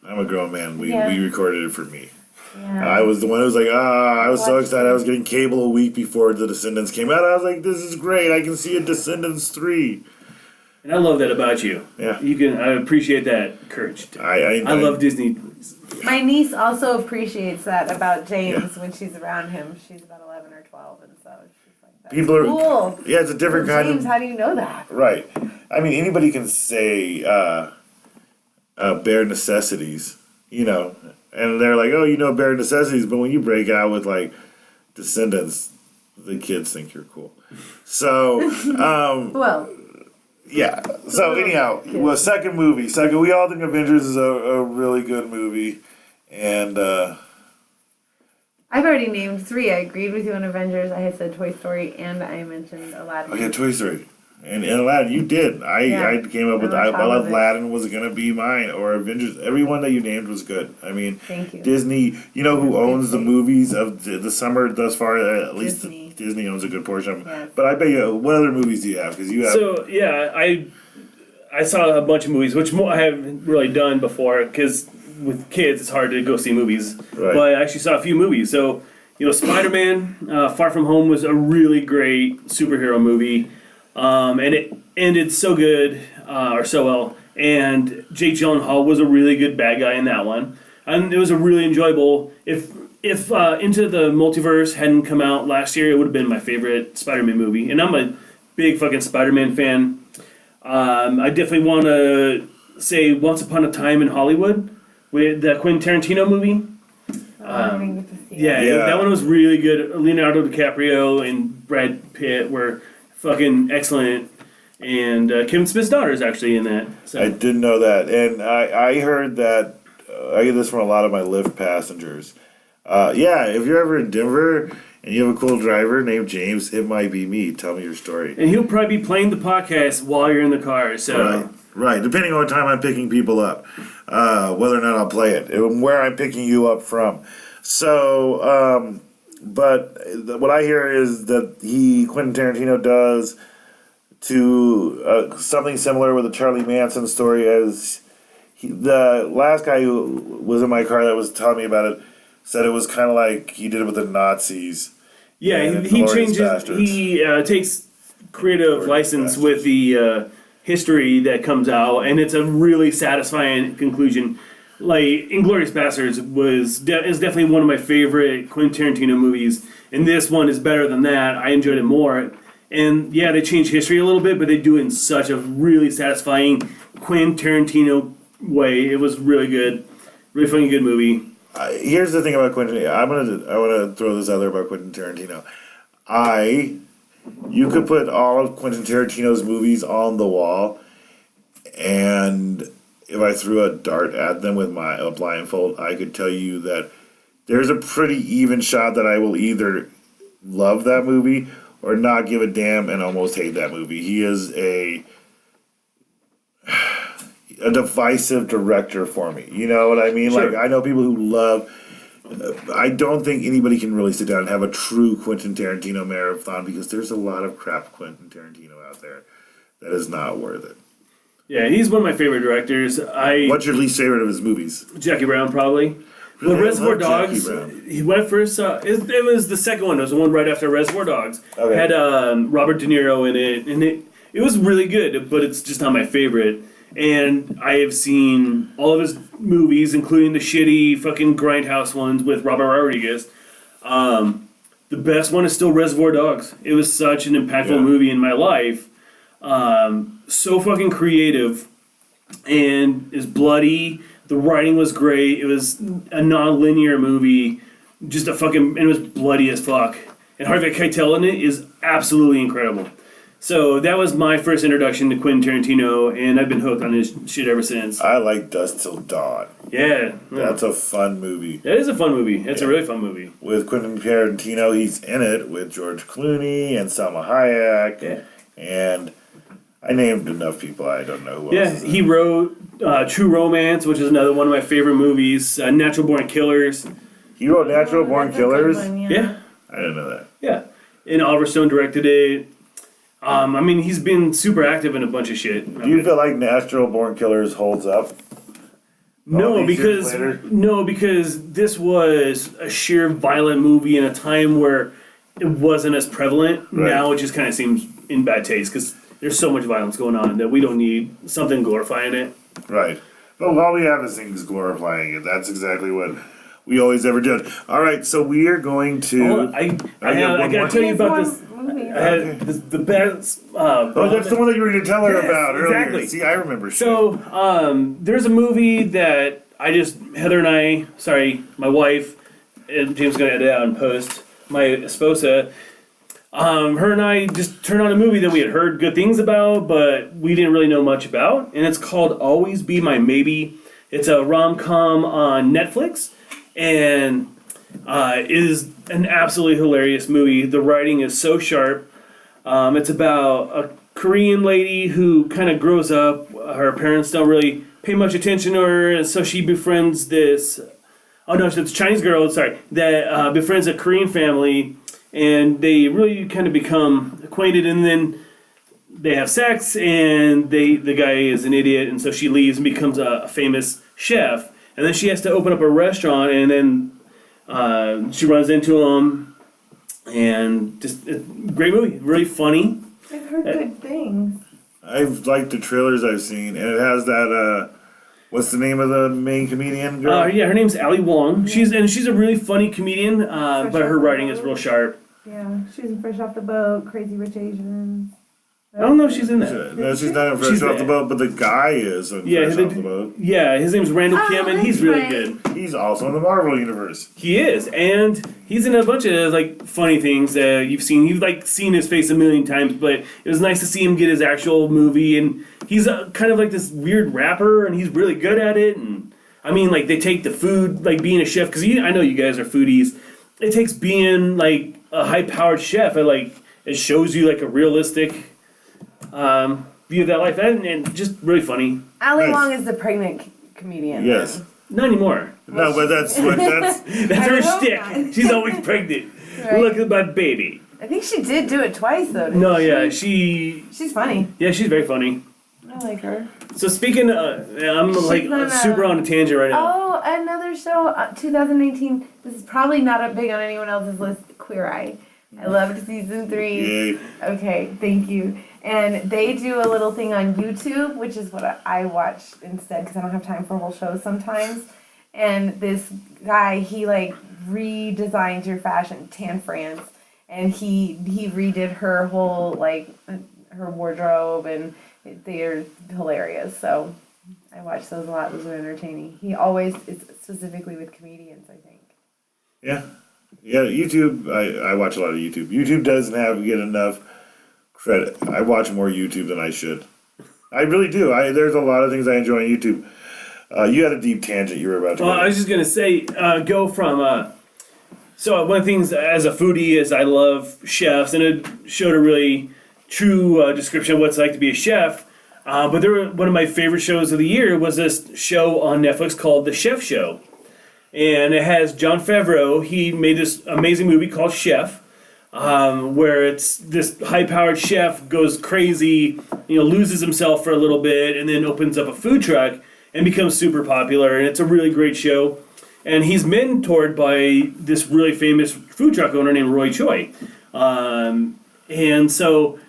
I'm a grown man. We Yeah. recorded it for me. Yeah. I was the one who was like, I was so Watched excited. it. I was getting cable a week before The Descendants came out. I was like, this is great. I can see a Descendants 3. And I love that about you. Yeah. I appreciate that courage. I love Disney. My niece also appreciates that about James when she's around him. She's about 11 or 12, and so she's like, that's People are cool. Yeah, it's a different Well, kind James, of how do you know that? right. I mean, anybody can say bare necessities, and they're like, oh, bare necessities. But when you break out with like Descendants, the kids think you're cool. So, Well, yeah. So anyhow, well, second, we all think Avengers is a really good movie, and I've already named 3. I agreed with you on Avengers. I had said Toy Story, and I mentioned Aladdin. oh yeah, Toy Story. And Aladdin, you did. I came up with I'm on I top love of it. Aladdin was gonna be mine, or Avengers. Everyone that you named was good. I mean, Thank you. Disney. You know who owns the movies of the summer thus far? At least Disney. Disney owns a good portion of them. Yes. But I bet you, what other movies do you have? Because you have. So yeah, I saw a bunch of movies, which I haven't really done before because with kids it's hard to go see movies. Right. But I actually saw a few movies. So Spider-Man: Far From Home was a really great superhero movie, and it ended so good or so well. And Jake Gyllenhaal was a really good bad guy in that one, and it was a really enjoyable. If Into the Multiverse hadn't come out last year, it would have been my favorite Spider-Man movie. And I'm a big fucking Spider-Man fan. I definitely want to say Once Upon a Time in Hollywood with the Quentin Tarantino movie. I didn't get to see it. Yeah, Yeah. that one was really good. Leonardo DiCaprio and Brad Pitt were fucking excellent. And Kevin Smith's daughter is actually in that. So. I didn't know that, and I heard that. I get this from a lot of my Lyft passengers. Yeah, if you're ever in Denver and you have a cool driver named James, it might be me. Tell me your story. And he'll probably be playing the podcast while you're in the car. So Right. Depending on what time I'm picking people up, whether or not I'll play it, and where I'm picking you up from. So, but what I hear is that Quentin Tarantino does to something similar with the Charlie Manson story as the last guy who was in my car that was telling me about it said it was kind of like he did it with the Nazis. yeah, and he Inglourious changes. Bastards. He takes creative Inglourious license Bastards. with the history that comes out, and it's a really satisfying conclusion. Like Inglourious Bastards is definitely one of my favorite Quentin Tarantino movies, and this one is better than that. I enjoyed it more. And yeah, they change history a little bit, but they do it in such a really satisfying Quentin Tarantino way. It was really good, really fucking good movie. Here's the thing about Quentin. I want to throw this out there about Quentin Tarantino. You could put all of Quentin Tarantino's movies on the wall, and if I threw a dart at them with a blindfold, I could tell you that there's a pretty even shot that I will either love that movie or not give a damn and almost hate that movie. He is a divisive director for me. You know what I mean? Sure. Like, I know people who love. I don't think anybody can really sit down and have a true Quentin Tarantino marathon because there's a lot of crap Quentin Tarantino out there that is not worth it. Yeah, he's one of my favorite directors. What's your least favorite of his movies? Jackie Brown, probably. Really? Well, Reservoir I love Jackie Dogs. Brown. When I first saw it was the second one. It was the one right after Reservoir Dogs. Okay. Had Robert De Niro in it, and it was really good, but it's just not my favorite. And I have seen all of his movies, including the shitty fucking Grindhouse ones with Robert Rodriguez. The best one is still Reservoir Dogs. It was such an impactful movie in my life. So fucking creative, and is bloody. The writing was great. It was a non-linear movie. And it was bloody as fuck. And Harvey Keitel in it is absolutely incredible. So that was my first introduction to Quentin Tarantino, and I've been hooked on his shit ever since. I like Dusk Till Dawn. Yeah. That's a fun movie. That is a fun movie. It's a really fun movie. With Quentin Tarantino, he's in it with George Clooney and Salma Hayek. Yeah. And I named enough people. I don't know who else is in He it. wrote True Romance, which is another one of my favorite movies. Natural Born Killers. He wrote Natural Born That's a good Killers? one, Yeah. I didn't know that. Yeah. And Oliver Stone directed it. He's been super active in a bunch of shit. Do you feel like Natural Born Killers holds up? all these years later? because this was a sheer violent movie in a time where it wasn't as prevalent. Right. Now it just kind of seems in bad taste because there's so much violence going on that we don't need something glorifying it. Right. But all we have is things glorifying it. That's exactly what we always ever did. All right, so we are going to. Oh, I gotta tell you about this. Movie. I had the best. Oh, that's the one that you were going to tell her Yes, about earlier. exactly. See, I remember. Shit. So, there's a movie that Heather and I, my wife, and James is gonna edit out and post, my esposa, her and I just turned on a movie that we had heard good things about, but we didn't really know much about, and it's called Always Be My Maybe. It's a rom-com on Netflix, and it is an absolutely hilarious movie. The writing is so sharp. It's about a Korean lady who kind of grows up. Her parents don't really pay much attention to her, and so she befriends this. Oh no, it's a Chinese girl. That befriends a Korean family, and they really kind of become acquainted, and then they have sex, and the guy is an idiot, and so she leaves and becomes a famous chef, and then she has to open up a restaurant, and then she runs into him, and just great movie, really funny. I've heard good things. I've liked the trailers I've seen, and it has that. What's the name of the main comedian girl? Yeah, her name's Ali Wong. She's a really funny comedian, but her writing is real sharp. Yeah, she was in Fresh Off the Boat, Crazy Rich Asians. I don't know if she's in that. No, she's not in Fresh She's Off the there. Boat, but the guy is in Yeah, Fresh Off the Boat. Yeah, his name's Randall Kim, and he's that's really right. good. He's also in the Marvel Universe. He is, and he's in a bunch of funny things that you've seen. You've seen his face a million times, but it was nice to see him get his actual movie. And he's kind of like this weird rapper, and he's really good at it. And I mean, they take the food, being a chef, because I know you guys are foodies. It takes being a high-powered chef, and it shows you a realistic view of that life, and just really funny. Ali Nice. Wong is the pregnant comedian. Yes. Not anymore. No, but that's That's her I hope shtick. not. She's always pregnant. Right. Look at my baby. I think she did do it twice though. didn't No, she? yeah, She's funny. she's very funny. I like her. So speaking, I'm She's on, super on a tangent right now. Oh, another show, 2019. This is probably not big on anyone else's list. Queer Eye. I loved season 3. Yay. Okay, thank you. And they do a little thing on YouTube, which is what I watch instead because I don't have time for whole shows sometimes. And this guy, he redesigns your fashion, Tan France, and he redid her whole her wardrobe, and they're hilarious. So I watch those a lot. Those are entertaining. He always is specifically with comedians, I think. Yeah. Yeah, YouTube, I watch a lot of YouTube. YouTube doesn't get enough credit. I watch more YouTube than I should. I really do. There's a lot of things I enjoy on YouTube. You had a deep tangent you were about to Well, go. I was just gonna say, go from. So one of the things as a foodie is I love chefs, and it showed a really true description of what it's like to be a chef. But one of my favorite shows of the year was this show on Netflix called The Chef Show. And it has Jon Favreau. He made this amazing movie called Chef, where it's this high-powered chef goes crazy, loses himself for a little bit, and then opens up a food truck and becomes super popular. And it's a really great show. And he's mentored by this really famous food truck owner named Roy Choi. And so,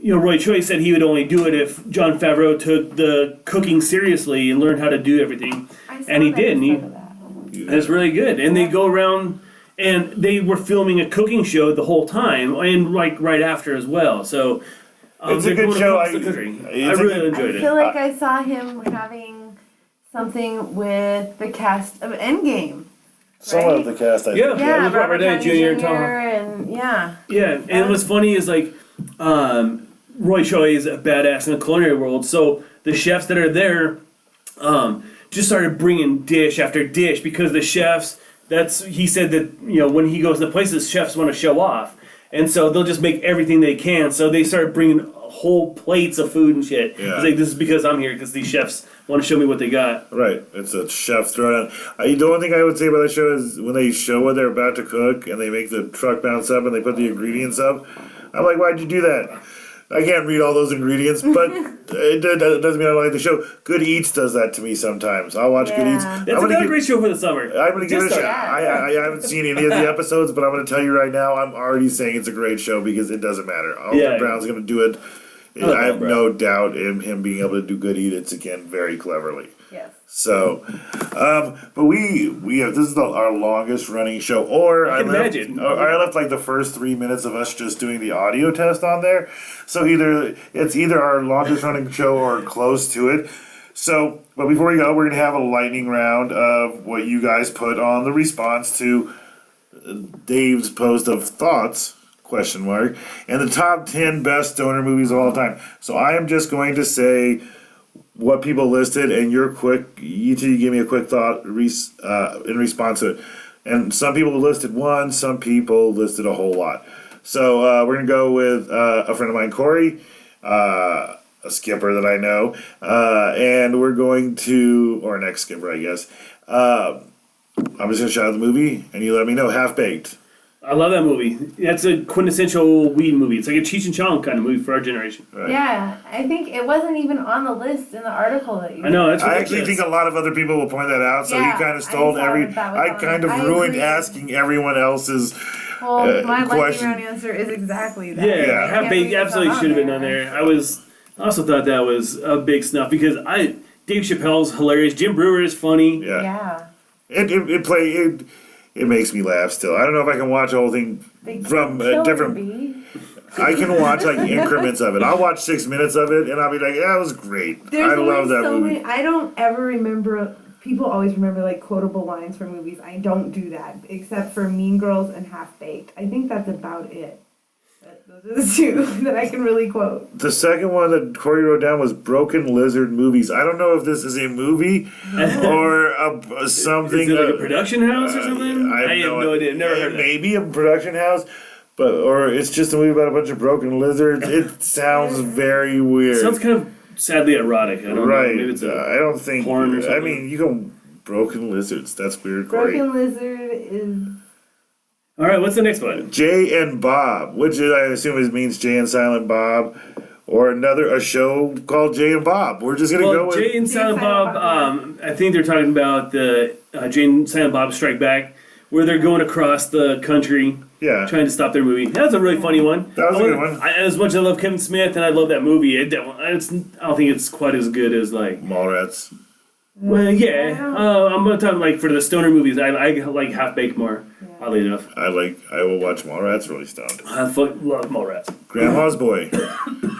Roy Choi said he would only do it if Jon Favreau took the cooking seriously and learned how to do everything. And he did. And it's really good. And they go around, and they were filming a cooking show the whole time, and right after as well. So It's a they're good going show. across the country. I it's a really good- enjoyed I feel it. like I saw him having something with the cast of Endgame. Some right? of the cast, I Yeah. think. Yeah, with Robert Downey Jr. and Tom and yeah. Yeah, and what's funny is Roy Choi is a badass in the culinary world, so the chefs that are there just started bringing dish after dish because the chefs. He said that when he goes to places, chefs want to show off, and so they'll just make everything they can. So they started bringing whole plates of food and shit. Yeah. It's like, this is because I'm here because these chefs want to show me what they got. Right. It's a chef throwing out. The only thing I would say about that show is when they show what they're about to cook and they make the truck bounce up and they put the ingredients up. I'm like, why'd you do that? I can't read all those ingredients, but it doesn't mean I don't like the show. Good Eats does that to me sometimes. I'll watch Good Eats. Yeah. That's another great show for the summer. I'm going to give it a Just shot. start. I haven't seen any of the episodes, but I'm going to tell you right now, I'm already saying it's a great show because it doesn't matter. Alton Brown's going to do it. I have no doubt in him being able to do Good Eats again very cleverly. Yes. So, but we have, this is our longest running show, or I left like the first 3 minutes of us just doing the audio test on there. So it's either our longest running show or close to it. So, but before we go, we're gonna have a lightning round of what you guys put on the response to Dave's post of thoughts ? And the top 10 best stoner movies of all time. So I am just going to say what people listed, and each of you give me a quick thought in response to it. And some people listed one, some people listed a whole lot. So we're going to go with a friend of mine, Corey, a skipper that I know, and we're going to, or an ex-skipper, I guess. I'm just going to shout out the movie, and you let me know. Half Baked. I love that movie. That's a quintessential weed movie. It's like a Cheech and Chong kind of movie for our generation. Right. Yeah, I think it wasn't even on the list in the article that you. I know, that's I actually think a lot of other people will point that out, so Yeah, he kind of stole I kind of ruined asking everyone else's Well, my lightning question. round answer is exactly that. Yeah, I Half can't Baked believe it's absolutely not should have been on there. I also thought that was a big snuff because Dave Chappelle's hilarious. Jim Brewer is funny. Yeah. It makes me laugh still. I don't know if I can watch the whole thing from a different. I can watch like increments of it. I'll watch 6 minutes of it and I'll be like, "Yeah, it was great. I love that movie." I don't ever remember. People always remember like quotable lines from movies. I don't do that except for Mean Girls and Half Baked. I think that's about it. Those are the two that I can really quote. The second one that Corey wrote down was Broken Lizard Movies. I don't know if this is a movie or something. Is it like a production house or something? I have no idea. Never heard of that. Maybe a production house, or it's just a movie about a bunch of broken lizards. It sounds very weird. Sounds kind of sadly erotic. I don't know. Maybe it's I don't think. porn or something. I mean, you go broken lizards. That's weird. Broken Lizard is. All right, what's the next one? Jay and Bob, which I assume means Jay and Silent Bob, or a show called Jay and Bob. We're just gonna go with Jay and Silent Bob. I think they're talking about the Jay and Silent Bob Strike Back, where they're going across the country, trying to stop their movie. That's a really funny one. That was a good one. As much as I love Kevin Smith and I love that movie, I don't think it's quite as good as like Mallrats. Well, yeah. I'm gonna talk like for the stoner movies. I like Half Baked more. Oddly enough. I will watch Mallrats really stoned. I love Mallrats. Grandma's Boy.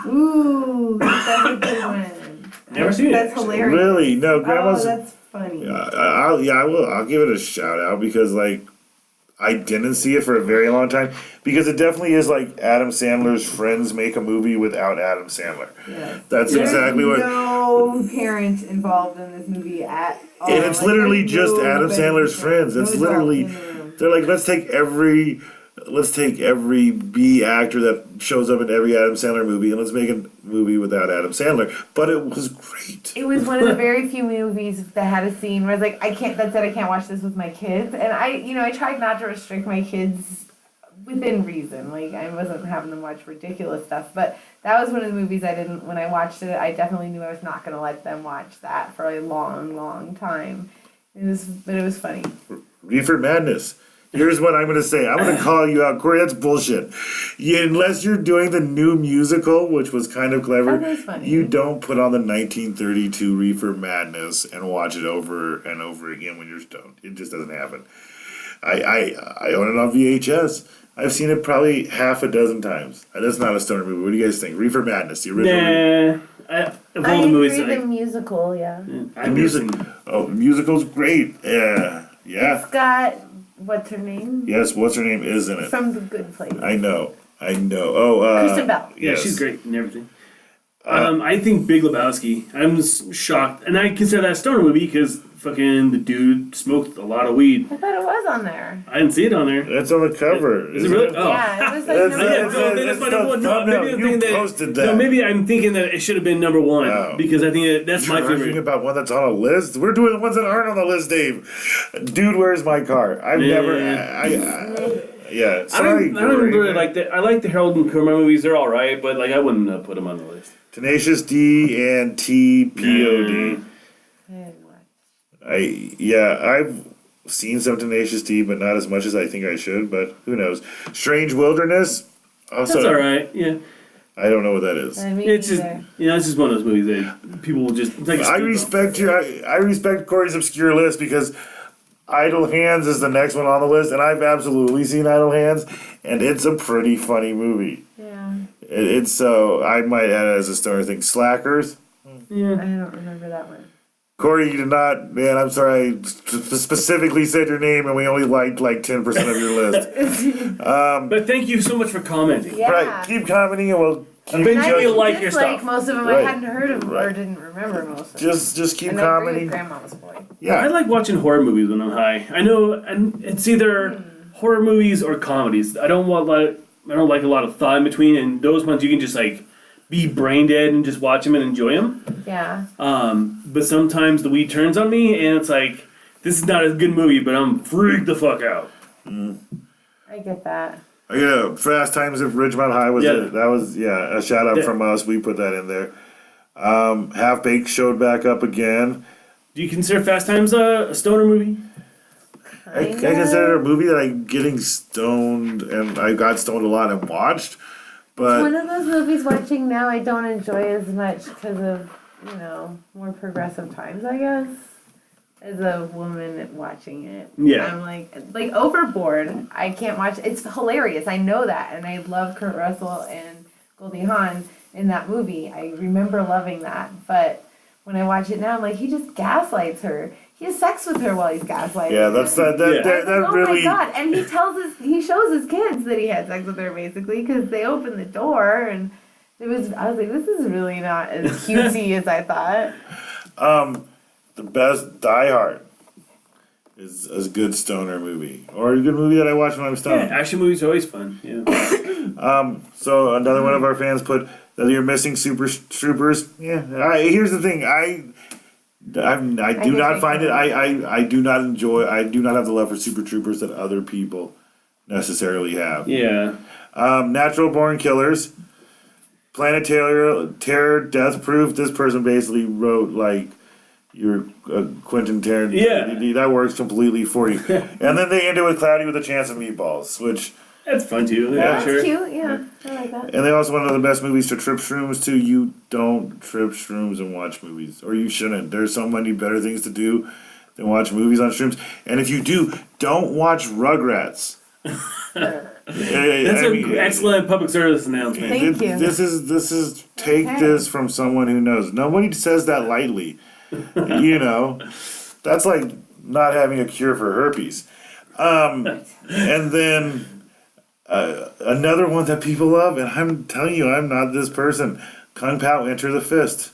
Ooh, that's a good one. Never seen it. That's hilarious. Really? No, Grandma's. Oh, that's funny. I will. I'll give it a shout out because I didn't see it for a very long time because it definitely is like Adam Sandler's friends make a movie without Adam Sandler. Yes. That's exactly what. No parent involved in this movie at all. And it's literally just Adam Sandler's friends. It's literally they're like, let's take every B actor that shows up in every Adam Sandler movie and let's make a movie without Adam Sandler. But it was great. It was one of the very few movies that had a scene where I was like, I can't watch this with my kids. And I tried not to restrict my kids within reason. Like, I wasn't having them watch ridiculous stuff. But that was one of the movies when I watched it, I definitely knew I was not going to let them watch that for a long, long time. But it was funny. Reefer Madness. Here's what I'm going to say. I'm going to call you out, Corey. That's bullshit. Unless you're doing the new musical, which was kind of clever, That is funny. You don't put on the 1932 Reefer Madness and watch it over and over again when you're stoned. It just doesn't happen. I own it on VHS. I've seen it probably half a dozen times. That's not a stoner movie. What do you guys think? Reefer Madness, the original. Of all the movies, the musical, yeah. The music. Oh, the musical's great. Yeah. It's got, what's her name? Yes, what's her name is in it. From The Good Place. I know. Oh, Kristen Bell. Yeah, yes. she's great and everything. I think Big Lebowski. I'm shocked, and I consider that a stoner movie because fucking the dude smoked a lot of weed. I thought it was on there. I didn't see it on there. That's on the cover. Is it really? Oh. Yeah, it was like That's my number one. No, maybe I'm you thinking posted that. No, maybe I'm thinking that it should have been number one because I think that's my You're favorite. arguing about one that's on a list? We're doing the ones that aren't on the list, Dave. Dude, where's my car? I've never. Yeah, I don't really like the. I like the Harold and Kumar movies. They're all right, but like I wouldn't put them on the list. Tenacious D and TPOD. I've seen some Tenacious D, but not as much as I think I should. But who knows? Strange Wilderness. Also, That's all right. Yeah, I don't know what that is. it's just it's just one of those movies that people will just. It's like a I speed respect you. I respect Corey's obscure list because Idle Hands is the next one on the list, and I've absolutely seen Idle Hands, and it's a pretty funny movie. Yeah. It's so I might add it as a stoner thing. Slackers. Yeah. I don't remember that one. Corey, you did not. Man, I'm sorry. I specifically said your name, and we only liked like 10% of your list. But thank you so much for commenting. Yeah. Right. Keep commenting, and we'll keep Eventually you'll like Like your stuff. most of them Right. I hadn't heard of or Right. didn't remember most of them. just keep And I agree commenting. with Grandma's Boy. I Yeah. like watching horror movies when I'm high. I know, and it's either horror movies or comedies. I don't like a lot of thought in between, and those ones you can just like be brain dead and just watch them and enjoy them. Yeah. But sometimes the weed turns on me, and it's like this is not a good movie, but I'm freaked the fuck out. I get that. Yeah. Fast Times at Ridgemont High was Yeah. it. That was a shout out Yeah. from us. We put that in there. Half Baked showed back up again. Do you consider Fast Times a stoner movie? I consider it a movie that I'm getting stoned, and I got stoned a lot and watched. But One of those movies watching now I don't enjoy as much because of, more progressive times, I guess. As a woman watching it. Yeah. I'm like Overboard, I can't watch. It's hilarious, I know that. And I love Kurt Russell and Goldie Hawn in that movie. I remember loving that. But when I watch it now, I'm like, he just gaslights her. He has sex with her while he's gaslighting yeah, her. that's that. Yeah. That Oh really. my god! And he shows his kids that he had sex with her basically because they opened the door and I was like, this is really not as cutesy as I thought. The best Die Hard is a good stoner movie, or a good movie that I watch when I'm Yeah, stoned. action movies are always fun. Yeah. So another one of our fans put that you're missing Super Troopers. Yeah, here's the thing. I do not find it. I do not enjoy. I do not have the love for Super Troopers that other people necessarily have. Yeah. Natural Born Killers, Planetary Terror, Death Proof. This person basically wrote like your Quentin Tarantino. Yeah. That works completely for you. And then they ended with Cloudy with a Chance of Meatballs, which. That's fun too. Yeah, That's sure. cute, yeah. I like that. And they also one of the best movies to trip shrooms too. You don't trip shrooms and watch movies, or you shouldn't. There's so many better things to do than watch movies on shrooms. And if you do, don't watch Rugrats. That's an excellent public service announcement. Thank you. This is take Okay. this from someone who knows. Nobody says that lightly. That's like not having a cure for herpes. And then. Another one that people love, and I'm telling you, I'm not this person. Kung Pao Enter the Fist.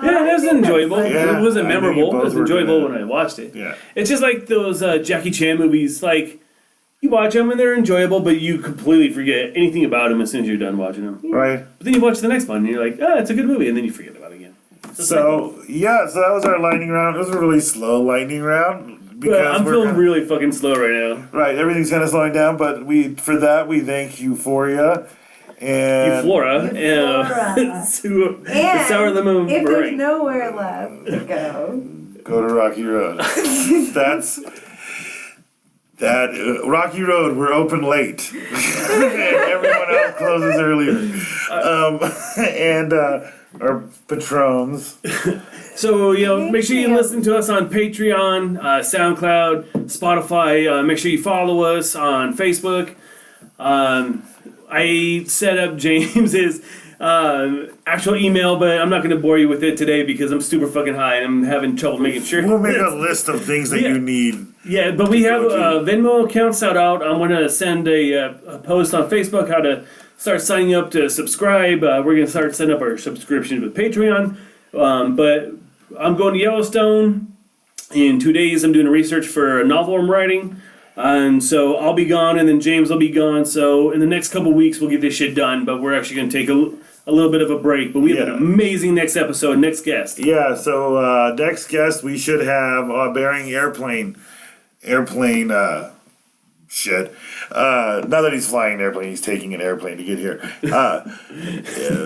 Yeah, it was enjoyable. Yeah, It wasn't I knew you memorable. It both was were enjoyable gonna- when I watched it. Yeah. It's just like those Jackie Chan movies. Like, you watch them and they're enjoyable, but you completely forget anything about them as soon as you're done watching them. Right. But then you watch the next one and you're like, it's a good movie, and then you forget about it again. So that was our lightning round. It was a really slow lightning round because I'm we're feeling kinda- really fucking slow right now. right. Everything's kind of slowing down, but we thank Euphoria and Flora. Euphoria. Sour lemon If there's meringue. nowhere left to go. go to Rocky Road. That's that Rocky Road. We're open late. And everyone else closes earlier. And our patrons. So, make sure you listen to us on Patreon, SoundCloud, Spotify. Make sure you follow us on Facebook. I set up James's actual email, but I'm not going to bore you with it today because I'm super fucking high and I'm having trouble making sure. We'll make a list of things that Yeah. you need. Yeah, but we have a Venmo account set out. I'm going to send a post on Facebook how to start signing up to subscribe. We're going to start setting up our subscription with Patreon. But I'm going to Yellowstone. In 2 days, I'm doing research for a novel I'm writing. And so I'll be gone, and then James will be gone. So in the next couple weeks, we'll get this shit done. But we're actually going to take a little bit of a break. But we have an amazing next episode, next guest. Yeah, so next guest we should have bearing airplane shit. Not that he's flying an airplane, he's taking an airplane to get here.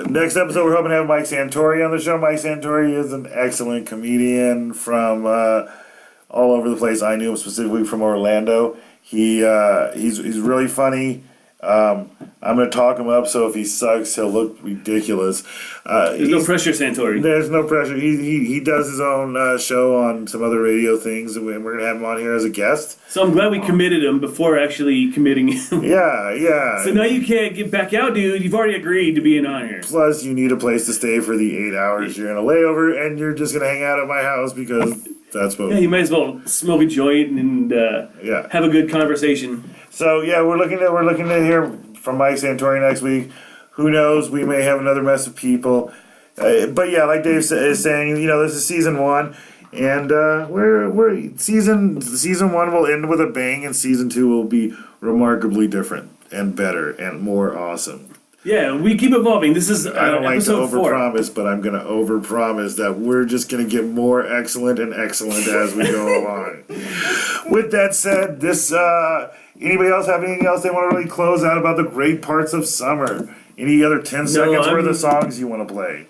Next episode, we're hoping to have Mike Santori on the show. Mike Santori is an excellent comedian from all over the place. I knew him specifically from Orlando. He's really funny. I'm going to talk him up, so if he sucks, he'll look ridiculous. There's no pressure, Santori. There's no pressure. He does his own show on some other radio things, and we're going to have him on here as a guest. So I'm glad we committed him before actually committing him. Yeah. So now you can't get back out, dude. You've already agreed to being on here. Plus, you need a place to stay for the 8 hours you're in a layover, and you're just going to hang out at my house because that's what... Yeah, you might as well smoke a joint and have a good conversation. So yeah, we're looking to hear from Mike Santori next week. Who knows? We may have another mess of people. But yeah, like Dave is saying, this is season 1, and we're season 1 will end with a bang, and season 2 will be remarkably different and better and more awesome. Yeah, we keep evolving. This is I don't like to episode 4. overpromise, but I'm going to overpromise that we're just going to get more excellent and excellent as we go along. With that said, anybody else have anything else they want to really close out about the great parts of summer? Any other 10 seconds worth of songs you want to play?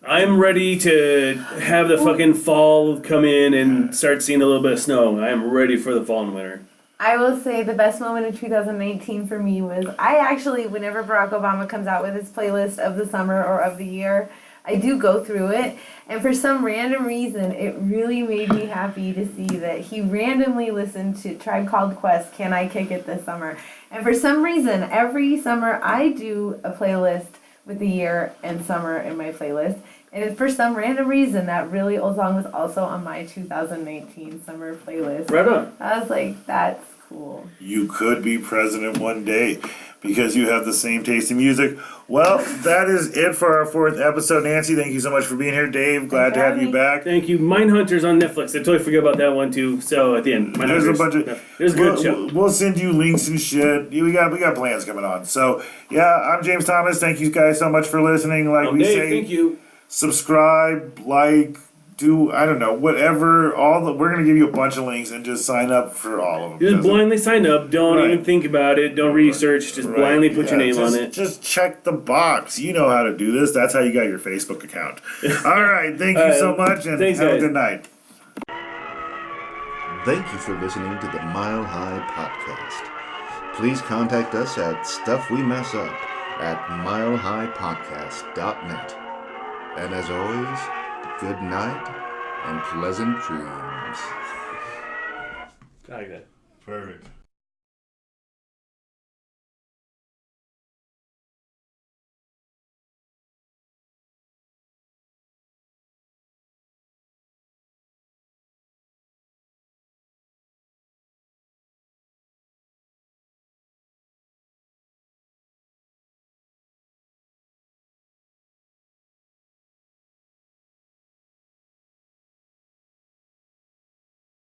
I'm ready to have the fucking fall come in and start seeing a little bit of snow. I am ready for the fall and winter. I will say the best moment of 2019 for me was whenever Barack Obama comes out with his playlist of the summer or of the year, I do go through it. And for some random reason, it really made me happy to see that he randomly listened to Tribe Called Quest, Can I Kick It This Summer? And for some reason, every summer I do a playlist with the year and summer in my playlist. And for some random reason, that really old song was also on my 2019 summer playlist. Right on. I was like, that's cool. You could be president one day because you have the same taste in music. Well, that is it for our 4th episode. Nancy, thank you so much for being here. Dave, glad to have you back. Thank you. Mindhunter's on Netflix. I totally forgot about that one too. So at the end, There's a bunch of. There's a good show. We'll send you links and shit. We got plans coming on. So yeah, I'm James Thomas. Thank you guys so much for listening. Like we Dave, say, thank you. Subscribe, like, whatever. We're gonna give you a bunch of links and just sign up for all of them. Just blindly sign up. Don't Right. even think about it. Don't research. Just blindly put your name on it. Just check the box. You know how to do this. That's how you got your Facebook account. All right. Thank you so much, and thanks, have a guys. good night. Thank you for listening to the Mile High Podcast. Please contact us at stuffwemessup at milehighpodcast.net. And as always, good night and pleasant dreams. I like that. Perfect.